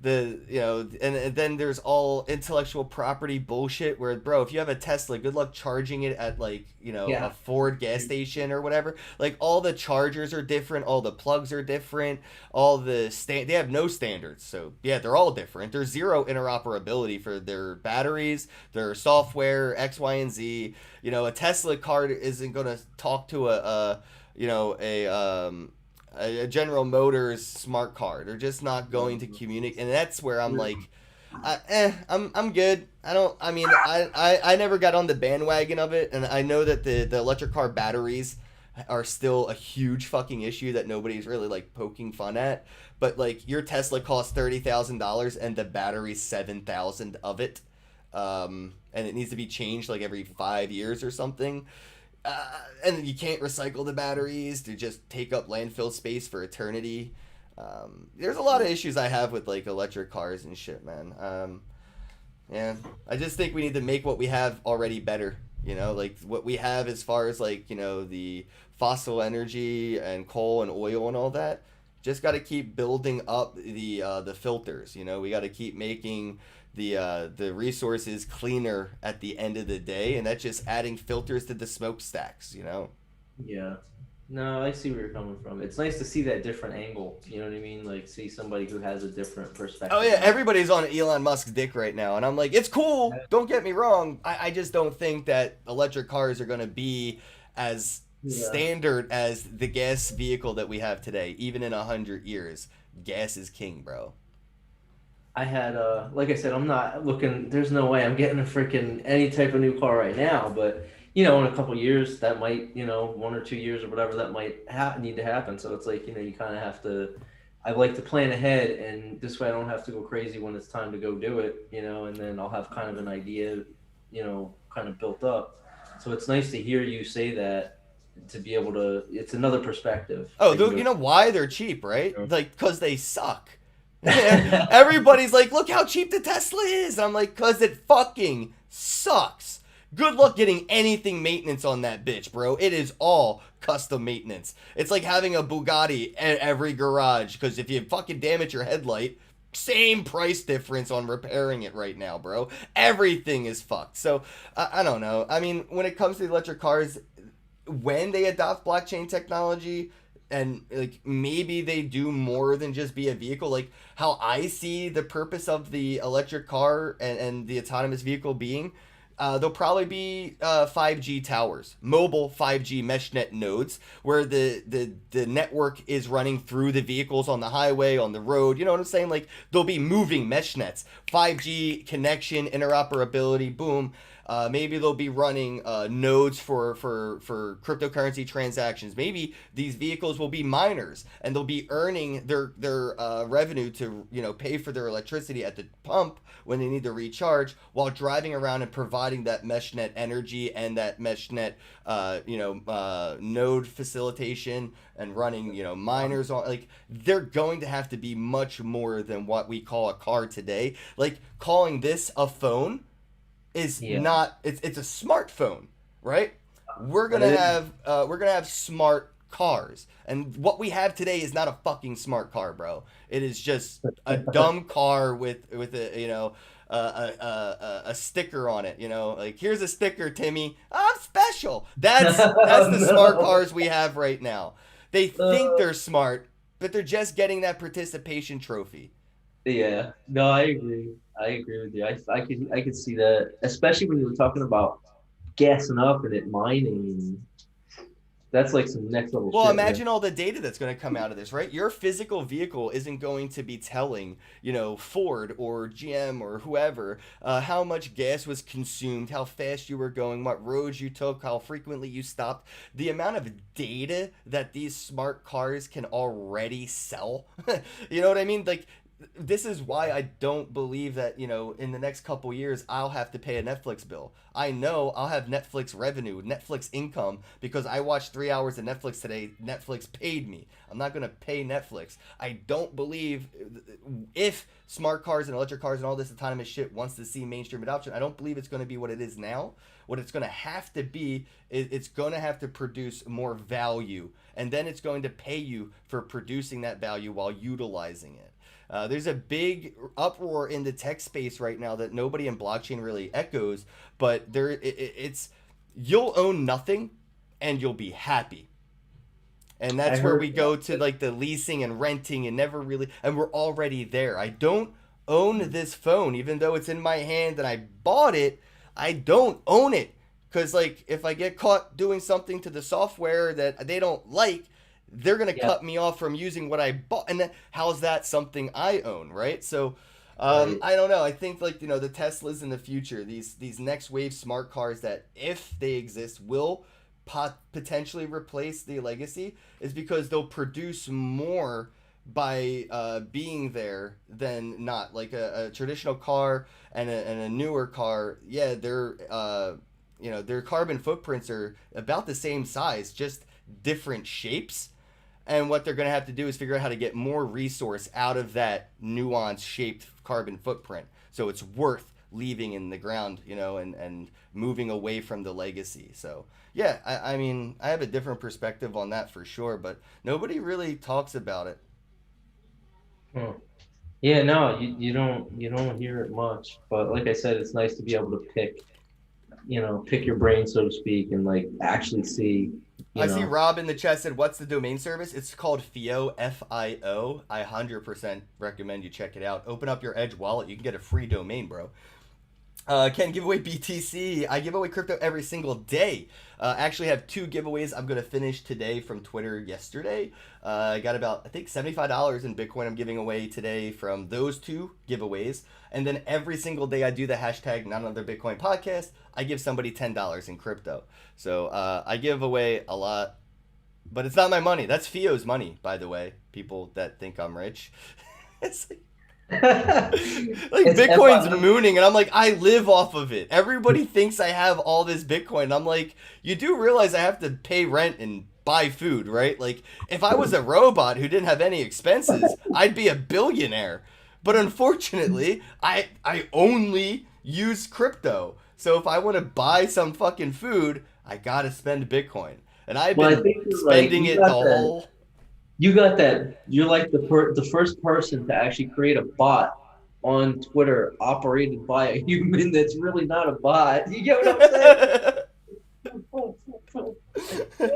and then there's all intellectual property bullshit where, bro, if you have a Tesla, good luck charging it at a Ford gas station or whatever. Like, all the chargers are different, all the plugs are different, they have no standards. So yeah, they're all different. There's zero interoperability for their batteries, their software, X, Y, and Z. A Tesla car isn't gonna talk to a General Motors smart car. They're just not going to communicate, and that's where I'm like, I'm good. I never got on the bandwagon of it, and I know that the electric car batteries are still a huge fucking issue that nobody's really like poking fun at. But like, your Tesla costs $30,000 and the battery's 7,000 of it, and it needs to be changed like every 5 years or something. And you can't recycle the batteries to just take up landfill space for eternity. There's a lot of issues I have with like electric cars and shit, man. Yeah, I just think we need to make what we have already better. Like what we have as far as like the fossil energy and coal and oil and all that. Just got to keep building up the filters. We got to keep making the resources cleaner at the end of the day, and that's just adding filters to the smokestacks. Yeah. No, I see where you're coming from. It's nice to see that different angle. You know what I mean? Like, see somebody who has a different perspective. Oh yeah, everybody's on Elon Musk's dick right now, and I'm like, it's cool. Don't get me wrong. I just don't think that electric cars are gonna be as standard as the gas vehicle that we have today. Even in 100 years, gas is king, bro. I had, like I said, I'm not looking, there's no way I'm getting a freaking any type of new car right now, but, in a couple of years, that might, 1 or 2 years or whatever, that might need to happen. So it's like, you kind of have to, I like to plan ahead, and this way I don't have to go crazy when it's time to go do it, and then I'll have kind of an idea, kind of built up. So it's nice to hear you say that, to be able to, it's another perspective. Oh, you know why they're cheap, right? Like, because they suck. Everybody's like, look how cheap the Tesla is. I'm like, because it fucking sucks. Good luck getting anything maintenance on that bitch, bro. It is all custom maintenance. It's like having a Bugatti at every garage, because if you fucking damage your headlight, same price difference on repairing it right now, bro. Everything is fucked. So I don't know. I mean, when it comes to the electric cars, when they adopt blockchain technology, and like maybe they do more than just be a vehicle, like how I see the purpose of the electric car and the autonomous vehicle being, there'll probably be 5G towers, mobile 5G meshnet nodes, where the network is running through the vehicles on the highway, on the road. You know what I'm saying? Like, there'll be moving mesh nets, 5G connection, interoperability, boom. Maybe they'll be running nodes for cryptocurrency transactions. Maybe these vehicles will be miners, and they'll be earning their revenue to pay for their electricity at the pump when they need to recharge, while driving around and providing that meshnet energy and that meshnet node facilitation and running miners on. Like, they're going to have to be much more than what we call a car today. Like, calling this a phone is not, it's a smartphone, right? We're gonna have smart cars, and what we have today is not a fucking smart car, bro. It is just a dumb car with a a sticker on it, like, here's a sticker, Timmy, I'm special. That's the smart cars we have right now. They think they're smart, but they're just getting that participation trophy. Yeah, no, I agree. I agree with you. I could see that, especially when you were talking about gassing up and it mining. And that's like some next level well, shit. Imagine all the data that's going to come out of this, right? Your physical vehicle isn't going to be telling, Ford or GM or whoever, how much gas was consumed, how fast you were going, what roads you took, how frequently you stopped. The amount of data that these smart cars can already sell, you know what I mean? Like, this is why I don't believe that, in the next couple years, I'll have to pay a Netflix bill. I know I'll have Netflix revenue, Netflix income, because I watched 3 hours of Netflix today. Netflix paid me. I'm not going to pay Netflix. I don't believe, if smart cars and electric cars and all this autonomous shit wants to see mainstream adoption, I don't believe it's going to be what it is now. What it's going to have to be, it's going to have to produce more value, and then it's going to pay you for producing that value while utilizing it. There's a big uproar in the tech space right now that nobody in blockchain really echoes, but it's you'll own nothing and you'll be happy. And that's where we go to, like, the leasing and renting, and never really, and we're already there. I don't own this phone, even though it's in my hand and I bought it. I don't own it, because, like, if I get caught doing something to the software that they don't like, they're going to cut me off from using what I bought. And then, how's that something I own, right? So, right. I don't know. I think, like, the Teslas in the future, these next wave smart cars that, if they exist, will potentially replace the legacy, is because they'll produce more by being there than not. Like a traditional car and a newer car, yeah, their carbon footprints are about the same size, just different shapes. And what they're going to have to do is figure out how to get more resource out of that nuanced shaped carbon footprint, so it's worth leaving in the ground, and moving away from the legacy. So yeah, I mean, I have a different perspective on that for sure, but nobody really talks about it. Yeah, no, you don't hear it much, but like I said, it's nice to be able to pick your brain, so to speak, and, like, actually see. I see Rob in the chat said, what's the domain service? It's called FIO, FIO. I 100% recommend you check it out. Open up your Edge wallet. You can get a free domain, bro. Ken, give away BTC. I give away crypto every single day. Actually have 2 giveaways I'm going to finish today from Twitter yesterday. I got about, I think, $75 in Bitcoin I'm giving away today from those 2 giveaways. And then every single day I do the hashtag Not Another Bitcoin Podcast. I give somebody $10 in crypto. So I give away a lot, but it's not my money. That's FIO's money, by the way. People that think I'm rich. It's like Bitcoin's mooning, and I'm like, I live off of it. Everybody thinks I have all this Bitcoin, and I'm like, you do realize I have to pay rent and buy food, right? Like, if I was a robot who didn't have any expenses, I'd be a billionaire. But unfortunately, I only use crypto. So if I want to buy some fucking food, I gotta spend Bitcoin. And I've been spending it the whole... You got that. You're like the first person to actually create a bot on Twitter operated by a human that's really not a bot. You get what I'm saying?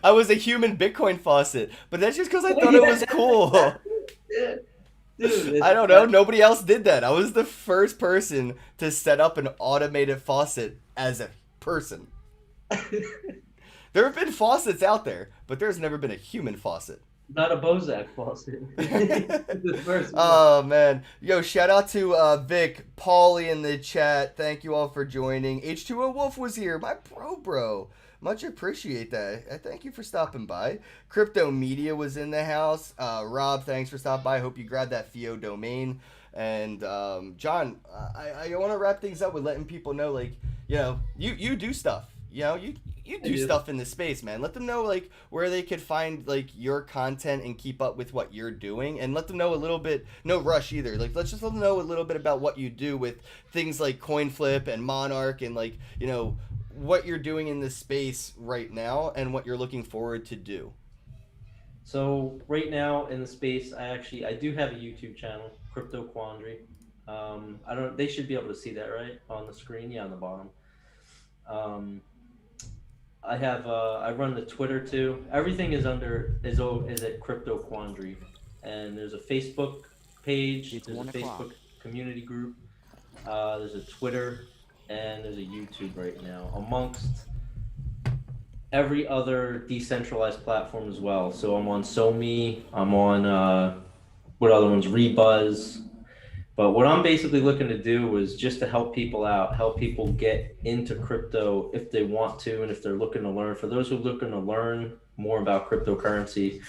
I was a human Bitcoin faucet, but that's just because I thought it was Yeah. cool. Yeah. Dude, I don't know. Nobody else did that. I was the first person to set up an automated faucet as a person. There have been faucets out there, but there's never been a human faucet. not a Bozak faucet. The first one. Oh man, yo! Shout out to Vic, Paulie in the chat. Thank you all for joining. H2O Wolf was here, my bro. Much appreciate that. Thank you for stopping by. Crypto Media was in the house. Rob, thanks for stopping by. Hope you grabbed that FIO domain. And John, I want to wrap things up with letting people know, like, you know, you do stuff. You know, you do stuff in the space, man. Let them know, like, where they could find, like, your content and keep up with what you're doing, and let them know a little bit. No rush either. Like, let's just let them know a little bit about what you do with things like CoinFlip and Monarch, and, like, you know, what you're doing in this space right now and what you're looking forward to do. So right now in the space, I do have a YouTube channel, Crypto Quandary. I don't. They should be able to see that right on the screen. Yeah, on the bottom. Um, I run the Twitter too. Everything is at Crypto Quandary, and there's a Facebook page. There's a Facebook community group. There's a Twitter, and there's a YouTube right now, amongst every other decentralized platform as well. So I'm on SoMe. I'm on what other ones? Rebuzz. But what I'm basically looking to do is just to help people out, help people get into crypto if they want to, and if they're looking to learn. For those who are looking to learn more about cryptocurrency,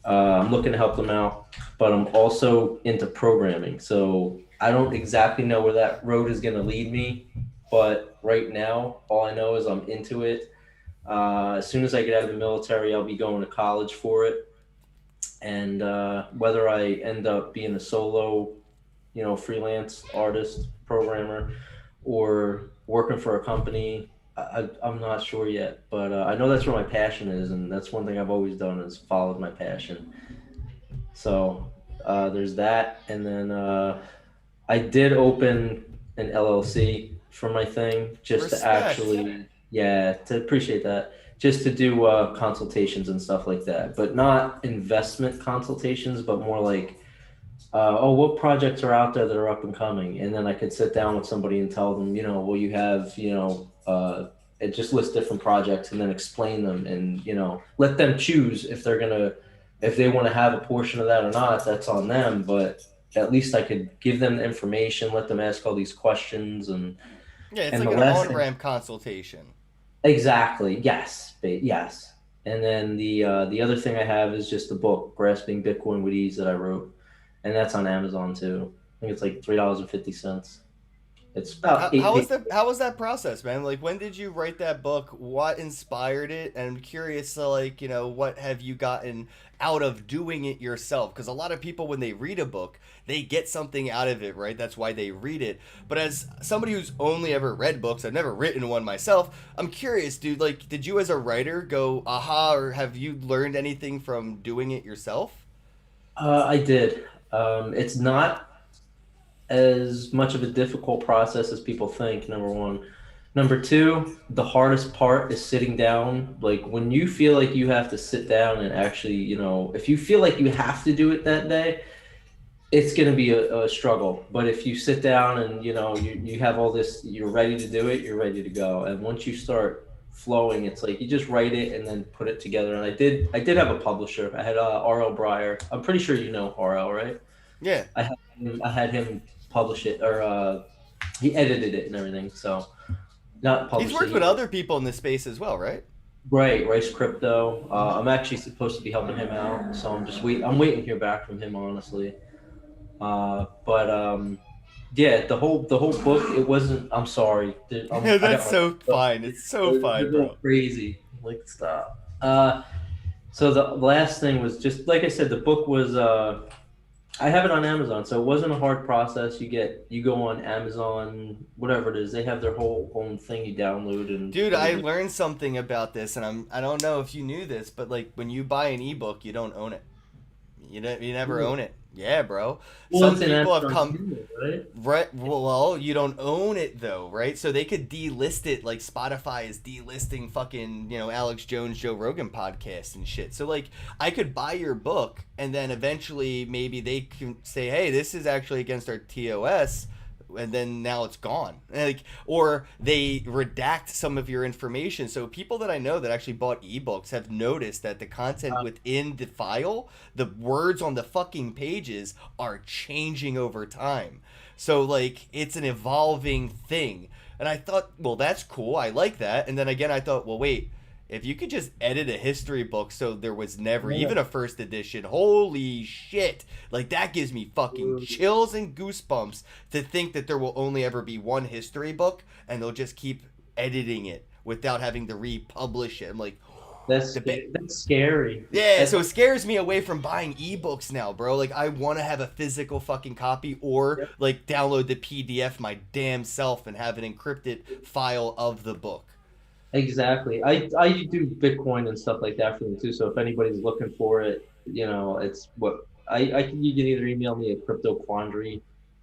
I'm looking to help them out. But I'm also into programming. So I don't exactly know where that road is going to lead me. But right now, all I know is I'm into it. As soon as I get out of the military, I'll be going to college for it. And whether I end up being a solo, freelance artist, programmer, or working for a company, I'm not sure yet. But I know that's where my passion is, and that's one thing I've always done is followed my passion. So there's that. And then I did open an LLC for my thing just to actually, to appreciate that, just to do consultations and stuff like that, but not investment consultations, but more like, what projects are out there that are up and coming? And then I could sit down with somebody and tell them, well, you have, it just lists different projects and then explain them and, let them choose if they want to have a portion of that or not. That's on them. But at least I could give them the information, let them ask all these questions. And yeah, it's like an on-ramp consultation. Exactly. Yes. Yes. And then the other thing I have is just the book, Grasping Bitcoin with Ease, that I wrote. And that's on Amazon too. I think it's like $3.50. It's about how was that process, man? Like, when did you write that book? What inspired it? And I'm curious to, like, what have you gotten out of doing it yourself? Because a lot of people, when they read a book, they get something out of it, right? That's why they read it. But as somebody who's only ever read books, I've never written one myself, I'm curious, dude, like, did you as a writer go, aha, or have you learned anything from doing it yourself? I did. It's not as much of a difficult process as people think, number one. Number two, the hardest part is sitting down. Like, when you feel like you have to sit down and actually, if you feel like you have to do it that day, it's going to be a struggle. But if you sit down and, you have all this, you're ready to do it, you're ready to go. And once you start flowing, it's like you just write it and then put it together. And I did have a publisher. I had R.L. Breyer. I'm pretty sure you know R.L., right? Yeah. I had him publish it, or he edited it and everything. So not published. He's worked with other people in this space as well, right? Right, Rice Crypto. I'm actually supposed to be helping him out, so I'm waiting to hear back from him, honestly. Yeah, the whole book, it wasn't. I'm sorry. That's so fine. It's so fine, bro. Crazy. Like, stop. So the last thing was just like I said. The book was I have it on Amazon, so it wasn't a hard process. You go on Amazon, whatever it is. They have their whole own thing you download and Dude, I everything. learned something about this, and I don't know if you knew this, but like when you buy an ebook, you don't own it. You never Really? own it. Yeah, bro. Well, Some it's an people have Amazon come. Kindle, right? Right. Well, you don't own it though, right? So they could delist it like Spotify is delisting fucking, Alex Jones, Joe Rogan podcast and shit. So like I could buy your book and then eventually maybe they can say, "Hey, this is actually against our TOS." And then now it's gone. Like, or they redact some of your information. So people that I know that actually bought ebooks have noticed that the content within the file, the words on the fucking pages are changing over time. So like it's an evolving thing. And I thought, well, that's cool. I like that. And then again I thought, well, wait, if you could just edit a history book so there was never Yeah. even a first edition, holy shit. Like that gives me fucking chills and goosebumps to think that there will only ever be one history book and they'll just keep editing it without having to republish it. I'm like, That's that's scary. yeah, That's, so it scares me away from buying ebooks now, bro. Like I want to have a physical fucking copy or Yep. like download the PDF my damn self and have an encrypted file of the book. exactly. I do Bitcoin and stuff like that for them too. So if anybody's looking for it, it's what you can either email me at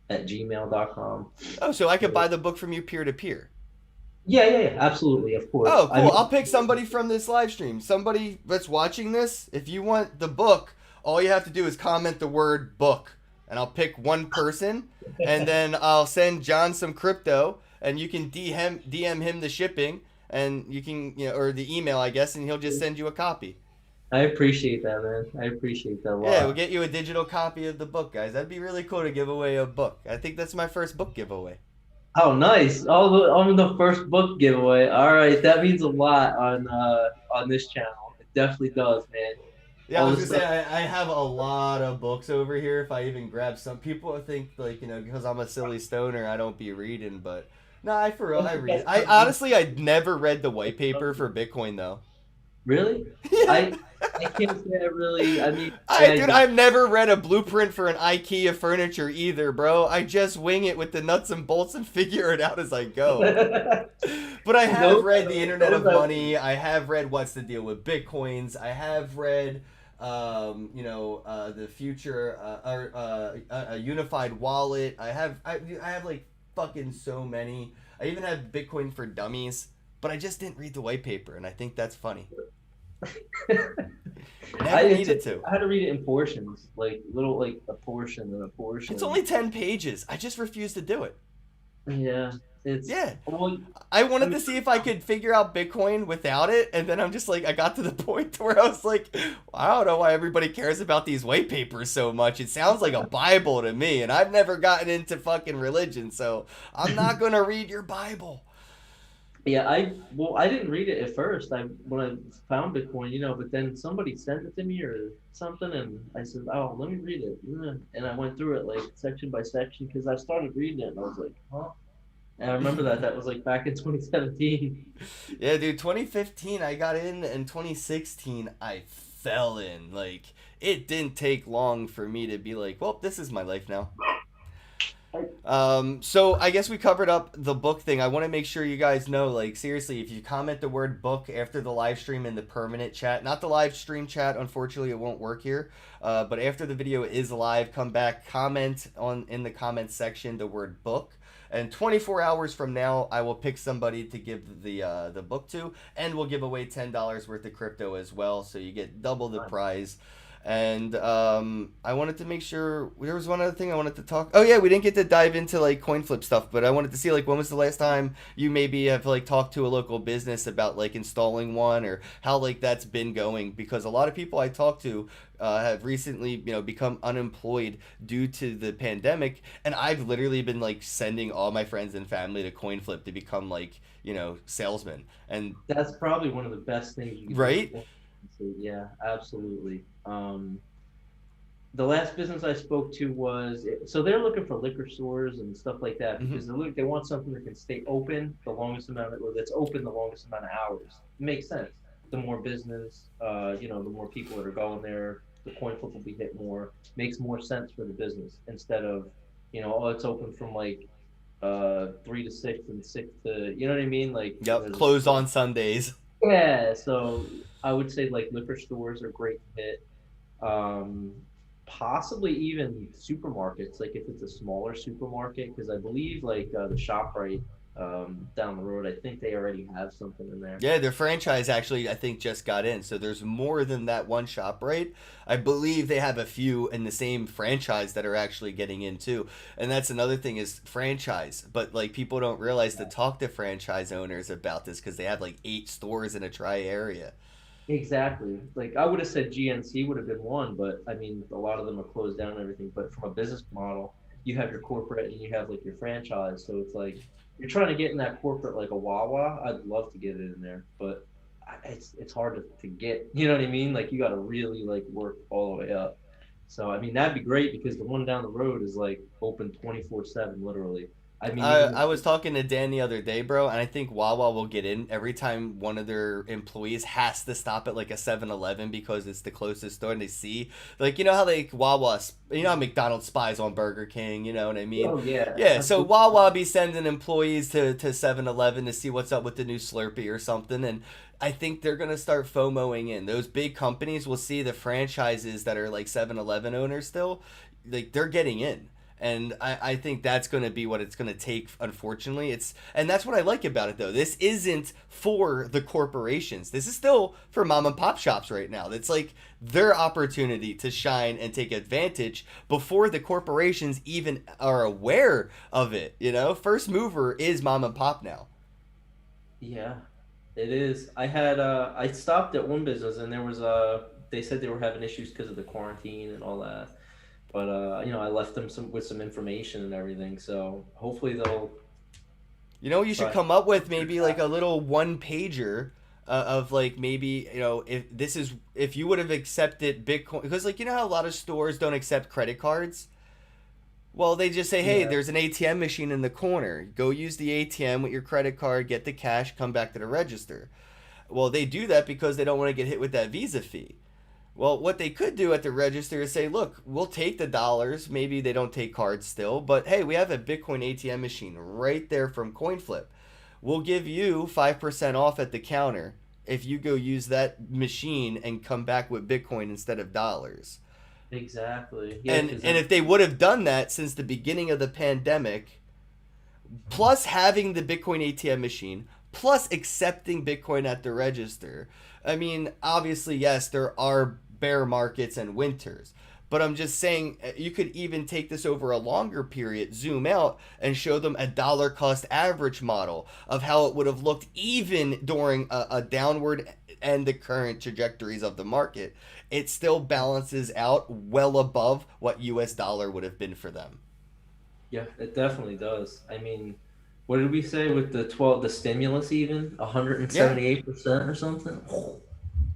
cryptoquandary@gmail.com. Oh, so I could buy the book from you peer to peer. Yeah, absolutely, of course. Oh, I cool. mean, I'll pick somebody from this live stream. Somebody that's watching this, if you want the book, all you have to do is comment the word book. And I'll pick one person, and then I'll send John some crypto, and you can DM him the shipping, and you can, or the email, I guess, and he'll just send you a copy. I appreciate that, man. I appreciate that a lot. Yeah, we'll get you a digital copy of the book, guys. That'd be really cool to give away a book. I think that's my first book giveaway. Oh, nice! I'm the first book giveaway. All right, that means a lot on this channel. It definitely does, man. Yeah, I All was this gonna say stuff. I have a lot of books over here. If I even grab some, people think like because I'm a silly stoner, I don't be reading. But no, I for real I read. I honestly I never read the white paper for Bitcoin though. Really? Yeah. I can't say I really. I mean, Dude, I've never read a blueprint for an IKEA furniture either, bro. I just wing it with the nuts and bolts and figure it out as I go. But I have read The Internet of Money. I have read What's the Deal with Bitcoins. I have read, the future, a unified wallet. I have like fucking so many. I even have Bitcoin for Dummies, but I just didn't read the white paper, and I think that's funny. Never needed to. I had to read it in portions, like little, like a portion and a portion. It's only 10 pages. I just refuse to do it. Yeah, it's Yeah. Well, I wanted to see if I could figure out Bitcoin without it, and then I'm just like, I got to the point where I was like, I don't know why everybody cares about these white papers so much. It sounds like a Bible to me, and I've never gotten into fucking religion, so I'm not gonna read your Bible. yeah, I didn't read it at first. When I found Bitcoin, but then somebody sent it to me or something, and I said, "Oh, let me read it." And I went through it like section by section because I started reading it and I was like, "Huh." And I remember that was like back in 2017. Yeah, dude, 2015 I got in, and 2016 I fell in. Like, it didn't take long for me to be like, well, this is my life now. So I guess we covered up the book thing. I want to make sure you guys know, like, seriously, if you comment the word book after the live stream in the permanent chat, not the live stream chat, unfortunately it won't work here, but after the video is live, come back, comment in the comments section the word book. And 24 hours from now, I will pick somebody to give the book to, and we'll give away $10 worth of crypto as well, so you get double the prize. And I wanted to make sure there was one other thing I wanted to talk. Oh yeah, we didn't get to dive into like coin flip stuff, but I wanted to see like when was the last time you maybe have like talked to a local business about like installing one, or how like that's been going, because a lot of people I talk to have recently become unemployed due to the pandemic, and I've literally been like sending all my friends and family to coin flip to become like salesmen. And That's probably one of the best things you can right? do. Yeah, absolutely. The last business I spoke to so they're looking for liquor stores and stuff like that because they want something that can stay open the longest amount of, or that's open the longest amount of hours. It makes sense. The more business, the more people that are going there, the coin flip will be hit more, makes more sense for the business instead of, oh, it's open from like 3 to 6 and 6 to, you know what I mean? Like, Yep, there's closed on Sundays. yeah. So I would say like liquor stores are great to hit. Um, Possibly even supermarkets, like if it's a smaller supermarket, because I believe like the ShopRite down the road, I think they already have something in there. Yeah, their franchise actually, I think, just got in. So there's more than that one shop, right? I believe they have a few in the same franchise that are actually getting in too. And that's another thing is franchise. But like people don't realize to talk to franchise owners about this because they have like 8 stores in a tri area. Exactly. Like I would have said GNC would have been one, but I mean a lot of them are closed down and everything. But from a business model, you have your corporate and you have like your franchise. So it's like you're trying to get in that corporate like a Wawa. I'd love to get it in there, but it's hard to get. You know what I mean? Like you got to really like work all the way up. So I mean that'd be great because the one down the road is like open 24/7, literally. I mean even I was talking to Dan the other day, bro, and I think Wawa will get in every time one of their employees has to stop at like a 7-Eleven because it's the closest store and they see. Like, you know how like Wawa, you know how McDonald's spies on Burger King, you know what I mean? oh yeah, Yeah, so absolutely. Wawa be sending employees to 7-Eleven to see what's up with the new Slurpee or something, and I think they're going to start FOMOing in. Those big companies will see the franchises that are like 7-Eleven owners still, like they're getting in, and I think that's going to be what it's going to take. Unfortunately, and that's what I like about it though. This isn't for the corporations. This is still for mom and pop shops right now. It's like their opportunity to shine and take advantage before the corporations even are aware of it. First mover is mom and pop now. Yeah, it is. I stopped at one business and there was they said they were having issues because of the quarantine and all that. But I left them some information and everything. So hopefully they'll You should try. come up with maybe like a little one pager of like maybe if you would have accepted Bitcoin, because like how a lot of stores don't accept credit cards. Well, they just say, hey, Yeah, there's an ATM machine in the corner. Go use the ATM with your credit card, get the cash, come back to the register. Well, they do that because they don't want to get hit with that Visa fee. Well, what they could do at the register is say, look, we'll take the dollars. Maybe they don't take cards still, but hey, we have a Bitcoin ATM machine right there from CoinFlip. We'll give you 5% off at the counter if you go use that machine and come back with Bitcoin instead of dollars. exactly. Yeah, And because and if they would have done that since the beginning of the pandemic, plus having the Bitcoin ATM machine, plus accepting Bitcoin at the register. I mean, obviously, yes, there are bear markets and winters. But I'm just saying, you could even take this over a longer period, zoom out, and show them a dollar cost average model of how it would have looked even during a downward and the current trajectories of the market. It still balances out well above what US dollar would have been for them. yeah, it definitely does. I mean, what did we say with the stimulus even Yeah. 178% or something?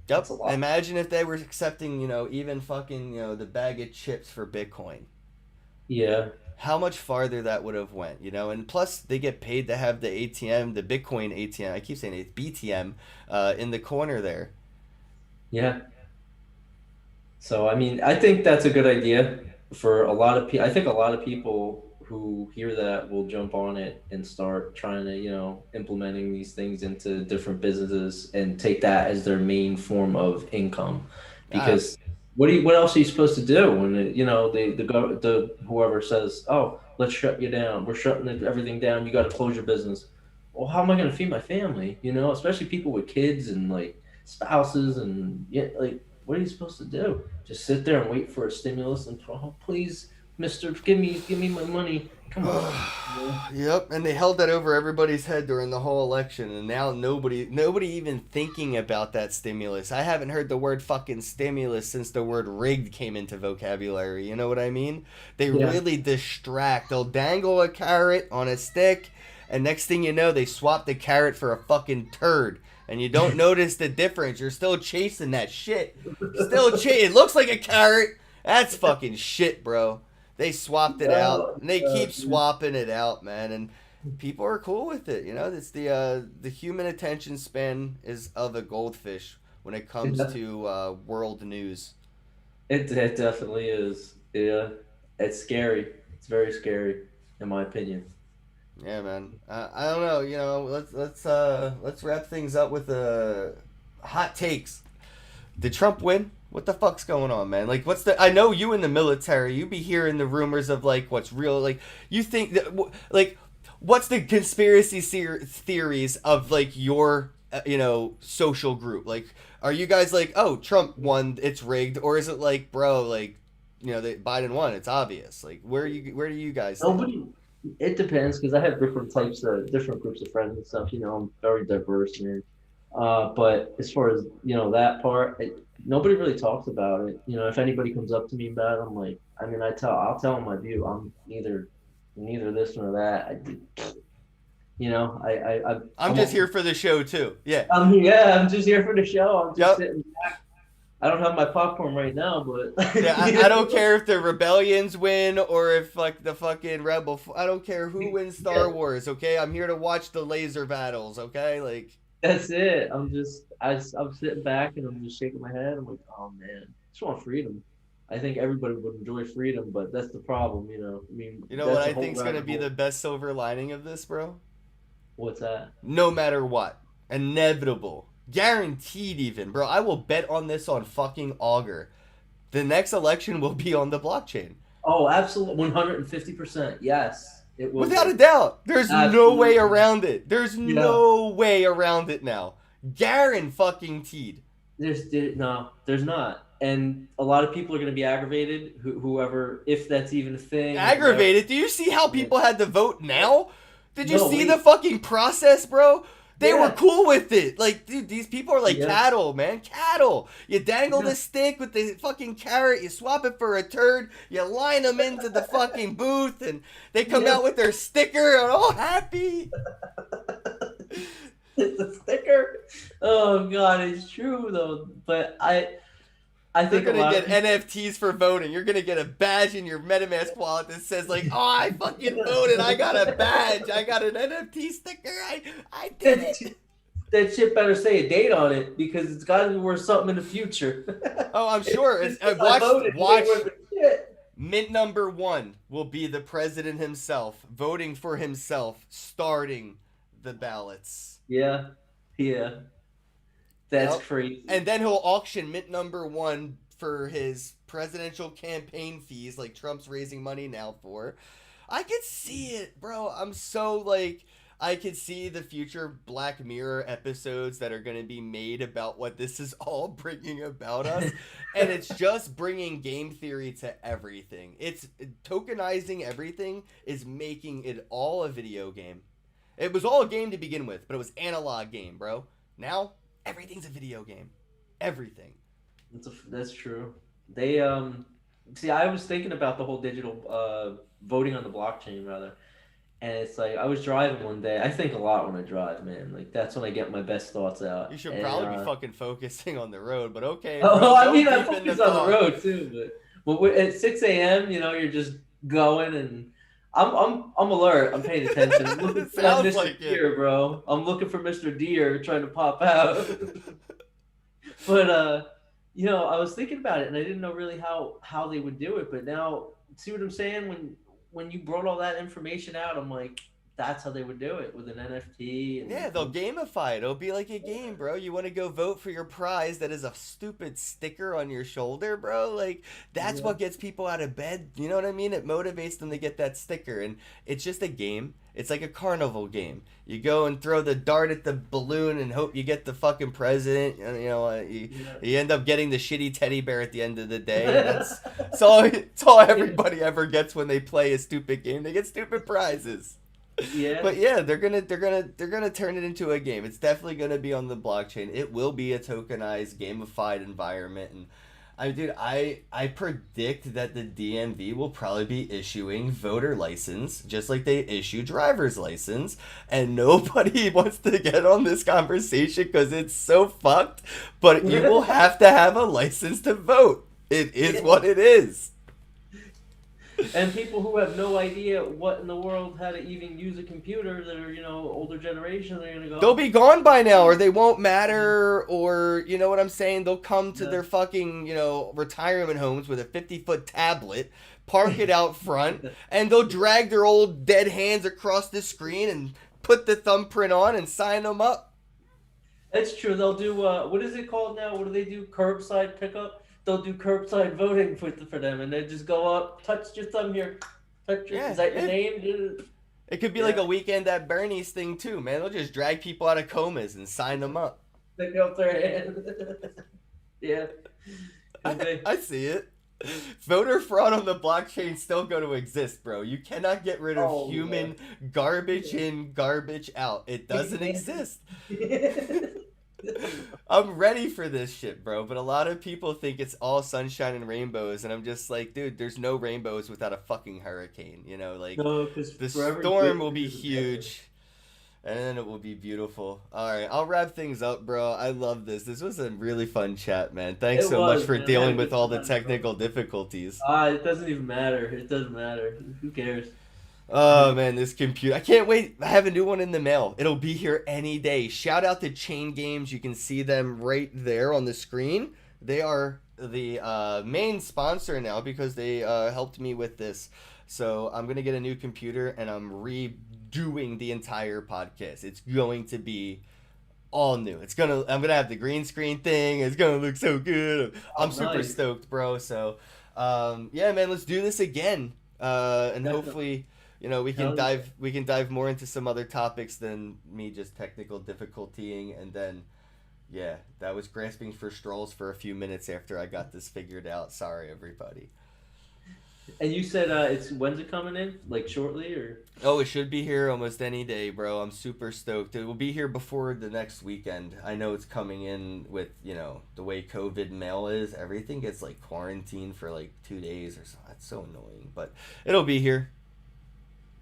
That's Yep. a lot. Imagine if they were accepting, even fucking, the bag of chips for Bitcoin. Yeah, How much farther that would have went. And plus they get paid to have the ATM, the Bitcoin ATM. I keep saying it's BTM, in the corner there. yeah. So I mean, I think that's a good idea for a lot of people. I think a lot of people who hear that will jump on it and start trying to, implementing these things into different businesses and take that as their main form of income. Uh, Because what else are you supposed to do when the whoever says, "Oh, let's shut you down. We're shutting everything down. You got to close your business." Well, how am I going to feed my family? Especially people with kids and like spouses and yeah, like what are you supposed to do? Just sit there and wait for a stimulus and oh, please, Mister, give me my money. Come on. Yep, and they held that over everybody's head during the whole election, and now nobody even thinking about that stimulus. I haven't heard the word fucking stimulus since the word rigged came into vocabulary. You know what I mean? They Yeah. really distract. They'll dangle a carrot on a stick, and next thing you know, they swap the carrot for a fucking turd. And you don't notice the difference. You're still chasing that shit. It looks like a carrot. That's fucking shit, bro. They swapped it out, Oh, and they keep dude. swapping it out, man. And people are cool with it. It's the human attention span is of a goldfish when it comes Yeah. to world news. It definitely is. Yeah, it's scary. It's very scary, in my opinion. Yeah, man. I don't know. You know, let's wrap things up with hot takes. Did Trump win? What the fuck's going on, man? Like, what's the? I know you in the military. You be hearing the rumors of like what's real. Like, you think that like, what's the conspiracy theories of like your social group? Like, are you guys like, oh, Trump won, it's rigged, or is it like, bro, like, that Biden won, it's obvious? Like, where do you guys think? Nobody. It depends because I have different groups of friends and stuff. I'm very diverse, man. But as far as that part, nobody really talks about it. If anybody comes up to me about it, I'm like, I mean, I'll tell them my view. I'm neither this nor that. I'm just here for the show too. Yeah. I'm just here for the show. I'm just Yep. sitting back. I don't have my popcorn right now, but Yeah, I don't care if the rebellions win or if like the fucking I don't care who wins Star Wars. Okay, I'm here to watch the laser battles. Okay, like that's it. I'm sitting back and I'm just shaking my head. I'm like, oh man, I just want freedom. I think everybody would enjoy freedom, but that's the problem. I mean, what I think's gonna be the best silver lining of this, bro? What's that? No matter what, inevitable. Guaranteed even, bro. I will bet on this on fucking Augur. The next election will be on the blockchain. Oh, absolutely. 150%. Yes. It will. Without a doubt. There's no way around it. There's no way around it now. Guaranteed. There's not. And a lot of people are going to be aggravated, whoever, if that's even a thing. Aggravated? Do you see how people had to vote now? Did you see the fucking process, bro? They were cool with it. Like, dude, these people are like cattle, man. Cattle. You dangle the stick with the fucking carrot. You swap it for a turd. You line them into the fucking booth, and they come out with their sticker and all happy. It's a sticker. Oh God, it's true though. But I think you're gonna get NFTs for voting. You're gonna get a badge in your MetaMask wallet that says like, "Oh, I fucking voted. I got a badge. I got an NFT sticker. I did it." That shit better say a date on it because it's got to be worth something in the future. Oh, I'm sure. Watch. Mint number 1 will be the president himself voting for himself, starting the ballots. Yeah. That's crazy. And then he'll auction mint number 1 for his presidential campaign fees, like Trump's raising money now for. I could see it, bro. I'm so like, I could see the future Black Mirror episodes that are going to be made about what this is all bringing about us. And it's just bringing game theory to everything. It's tokenizing everything is making it all a video game. It was all a game to begin with, but it was analog game, bro. Now everything's a video game. Everything. That's true. They see, I was thinking about the whole digital voting on the blockchain rather, and it's like I was driving one day. I think a lot when I drive, man. Like that's when I get my best thoughts out. You should probably be fucking focusing on the road, but okay. Oh, I mean, I focus on the road too, but at 6 a.m., you're just going and. I'm alert. I'm paying attention. I'm looking for Mr. Like Deer, bro. I'm looking for Mr. Deer trying to pop out. But I was thinking about it and I didn't know really how they would do it. But now, see what I'm saying? When you brought all that information out, I'm like, that's how they would do it with an NFT. Yeah, they'll gamify it. It'll be like a game, bro. You want to go vote for your prize that is a stupid sticker on your shoulder, bro? Like, that's what gets people out of bed. You know what I mean? It motivates them to get that sticker. And it's just a game. It's like a carnival game. You go and throw the dart at the balloon and hope you get the fucking president. You end up getting the shitty teddy bear at the end of the day. That's all everybody ever gets when they play a stupid game. They get stupid prizes. Yeah. But yeah, they're gonna turn it into a game. It's definitely gonna be on the blockchain. It will be a tokenized, gamified environment, and I predict that the DMV will probably be issuing voter license just like they issue driver's license, and nobody wants to get on this conversation because it's so fucked. But you will have to have a license to vote. It is what it is. And people who have no idea what in the world, how to even use a computer, that are, older generation, they're going to go... They'll be gone by now, or they won't matter, or, you know what I'm saying? They'll come to their fucking, retirement homes with a 50-foot tablet, park it out front, and they'll drag their old dead hands across the screen and put the thumbprint on and sign them up. That's true. They'll do, what is it called now? What do they do? Curbside pickup? They'll do curbside voting for them, and they just go up, touch your thumb here, is that your name? It could be like a Weekend at Bernie's thing too, man. They'll just drag people out of comas and sign them up. Pick up their hand. Yeah. I see it. Voter fraud on the blockchain still going to exist, bro. You cannot get rid of human garbage in, garbage out. It doesn't exist. I'm ready for this shit, bro. But a lot of people think it's all sunshine and rainbows, and I'm just like, dude, there's no rainbows without a fucking hurricane. The storm will be huge, and then it will be beautiful. All right, I'll wrap things up, bro. I love this. This was a really fun chat, man. Thanks so much for dealing with all the technical difficulties. It doesn't even matter. It doesn't matter. Who cares? Oh, man, this computer. I can't wait. I have a new one in the mail. It'll be here any day. Shout out to Chain Games. You can see them right there on the screen. They are the main sponsor now because they helped me with this. So I'm going to get a new computer, and I'm redoing the entire podcast. It's going to be all new. I'm going to have the green screen thing. It's going to look so good. I'm super stoked, bro. So, yeah, man, let's do this again. And hopefully... we can dive more into some other topics than me just technical difficultying, and then, yeah, that was grasping for straws for a few minutes after I got this figured out. Sorry, everybody. And you said when's it coming in? Like shortly, or? Oh, it should be here almost any day, bro. I'm super stoked. It will be here before the next weekend. I know it's coming in with, the way COVID mail is. Everything gets like quarantined for like 2 days or so. That's so annoying, but it'll be here.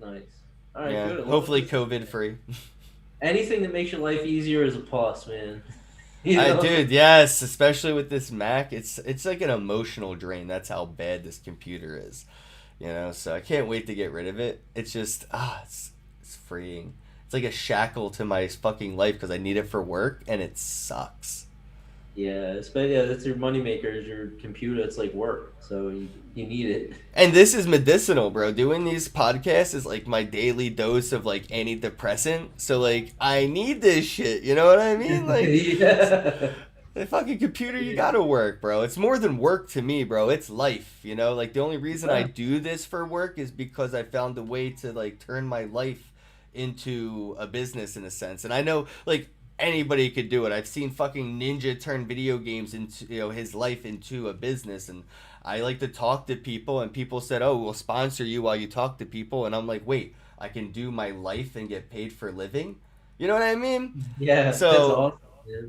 Nice. All right, good. Hopefully COVID free. Anything that makes your life easier is a plus, man. Dude, yes, especially with this Mac, it's like an emotional drain. That's how bad this computer is. So I can't wait to get rid of it. It's just it's freeing. It's like a shackle to my fucking life because I need it for work, and it sucks. Yeah, that's your moneymaker, is your computer. It's like work, so you need it. And this is medicinal, bro. Doing these podcasts is like my daily dose of like antidepressant. So like I need this shit. You know what I mean? Like the fucking computer, you gotta work, bro. It's more than work to me, bro. It's life. Like the only reason I do this for work is because I found a way to like turn my life into a business in a sense. And I know like anybody could do it. I've seen fucking Ninja turn video games into, his life into a business. And I like to talk to people, and people said, oh, we'll sponsor you while you talk to people. And I'm like, wait, I can do my life and get paid for living? You know what I mean? Yeah. So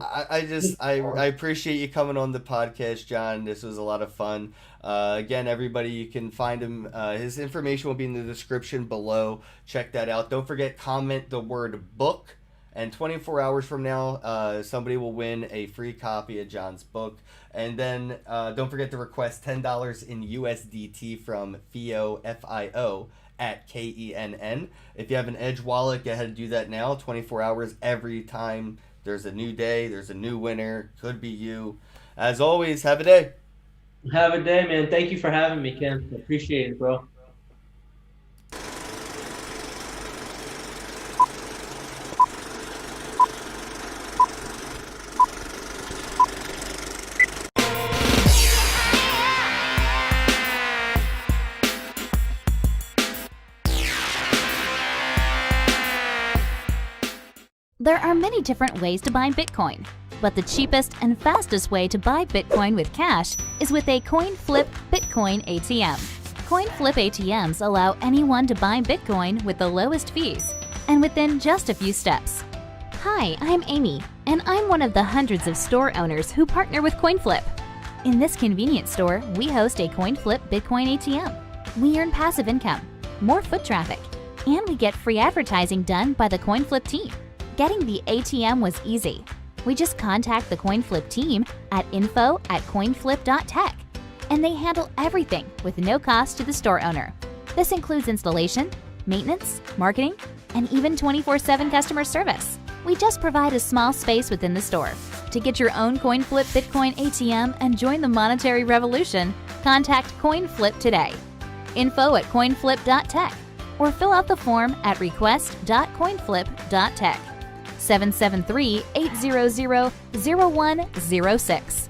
awesome, I appreciate you coming on the podcast, John. This was a lot of fun. Again, everybody, you can find him. His information will be in the description below. Check that out. Don't forget, comment the word book. And 24 hours from now, somebody will win a free copy of John's book. And then don't forget to request $10 in USDT from FIO, F-I-O, at KENN. If you have an Edge wallet, go ahead and do that now. 24 hours every time. There's a new day. There's a new winner. Could be you. As always, have a day. Have a day, man. Thank you for having me, Ken. Appreciate it, bro. There are many different ways to buy Bitcoin, but the cheapest and fastest way to buy Bitcoin with cash is with a coin flip Bitcoin ATM. Coin flip ATMs allow anyone to buy Bitcoin with the lowest fees and within just a few steps. Hi, I'm Amy, and I'm one of the hundreds of store owners who partner with CoinFlip. In this convenience store, we host a CoinFlip Bitcoin ATM. We earn passive income, more foot traffic, and we get free advertising done by the CoinFlip team. Getting the ATM was easy. We just contact the CoinFlip team at info@coinflip.tech, and they handle everything with no cost to the store owner. This includes installation, maintenance, marketing, and even 24/7 customer service. We just provide a small space within the store. To get your own CoinFlip Bitcoin ATM and join the monetary revolution, contact CoinFlip today. info@coinflip.tech or fill out the form at request.coinflip.tech. 773-800-0106.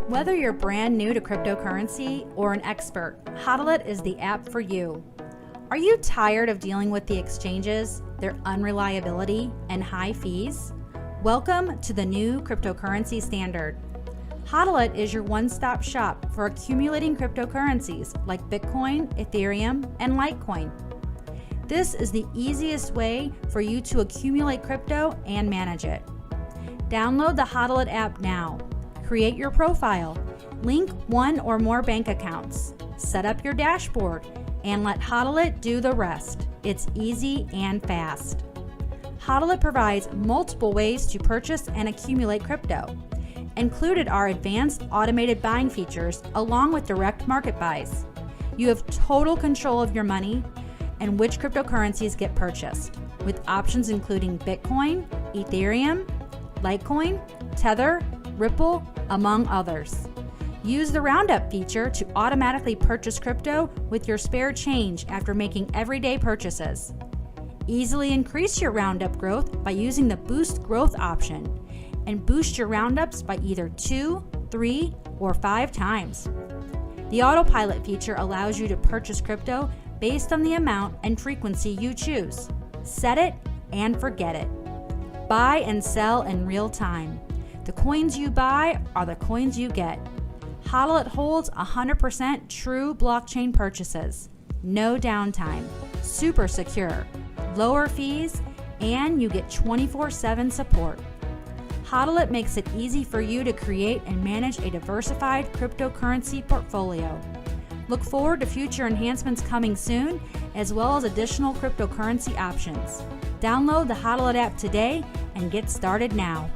Whether you're brand new to cryptocurrency or an expert, Hodl is the app for you. Are you tired of dealing with the exchanges, their unreliability, and high fees? Welcome to the new cryptocurrency standard. Hodl is your one-stop shop for accumulating cryptocurrencies like Bitcoin, Ethereum, and Litecoin. This is the easiest way for you to accumulate crypto and manage it. Download the Hodl app now. Create your profile, link one or more bank accounts, set up your dashboard, and let Hodl do the rest. It's easy and fast. Hodl provides multiple ways to purchase and accumulate crypto. Included are advanced automated buying features along with direct market buys. You have total control of your money and which cryptocurrencies get purchased, with options including Bitcoin, Ethereum, Litecoin, Tether, Ripple, among others. Use the Roundup feature to automatically purchase crypto with your spare change after making everyday purchases. Easily increase your Roundup growth by using the Boost Growth option and boost your Roundups by either 2, 3, or 5 times. The Autopilot feature allows you to purchase crypto based on the amount and frequency you choose. Set it and forget it. Buy and sell in real time. The coins you buy are the coins you get. Hodl holds 100% true blockchain purchases. No downtime. Super secure. Lower fees, and you get 24/7 support. Hodl makes it easy for you to create and manage a diversified cryptocurrency portfolio. Look forward to future enhancements coming soon, as well as additional cryptocurrency options. Download the Hodl app today and get started now.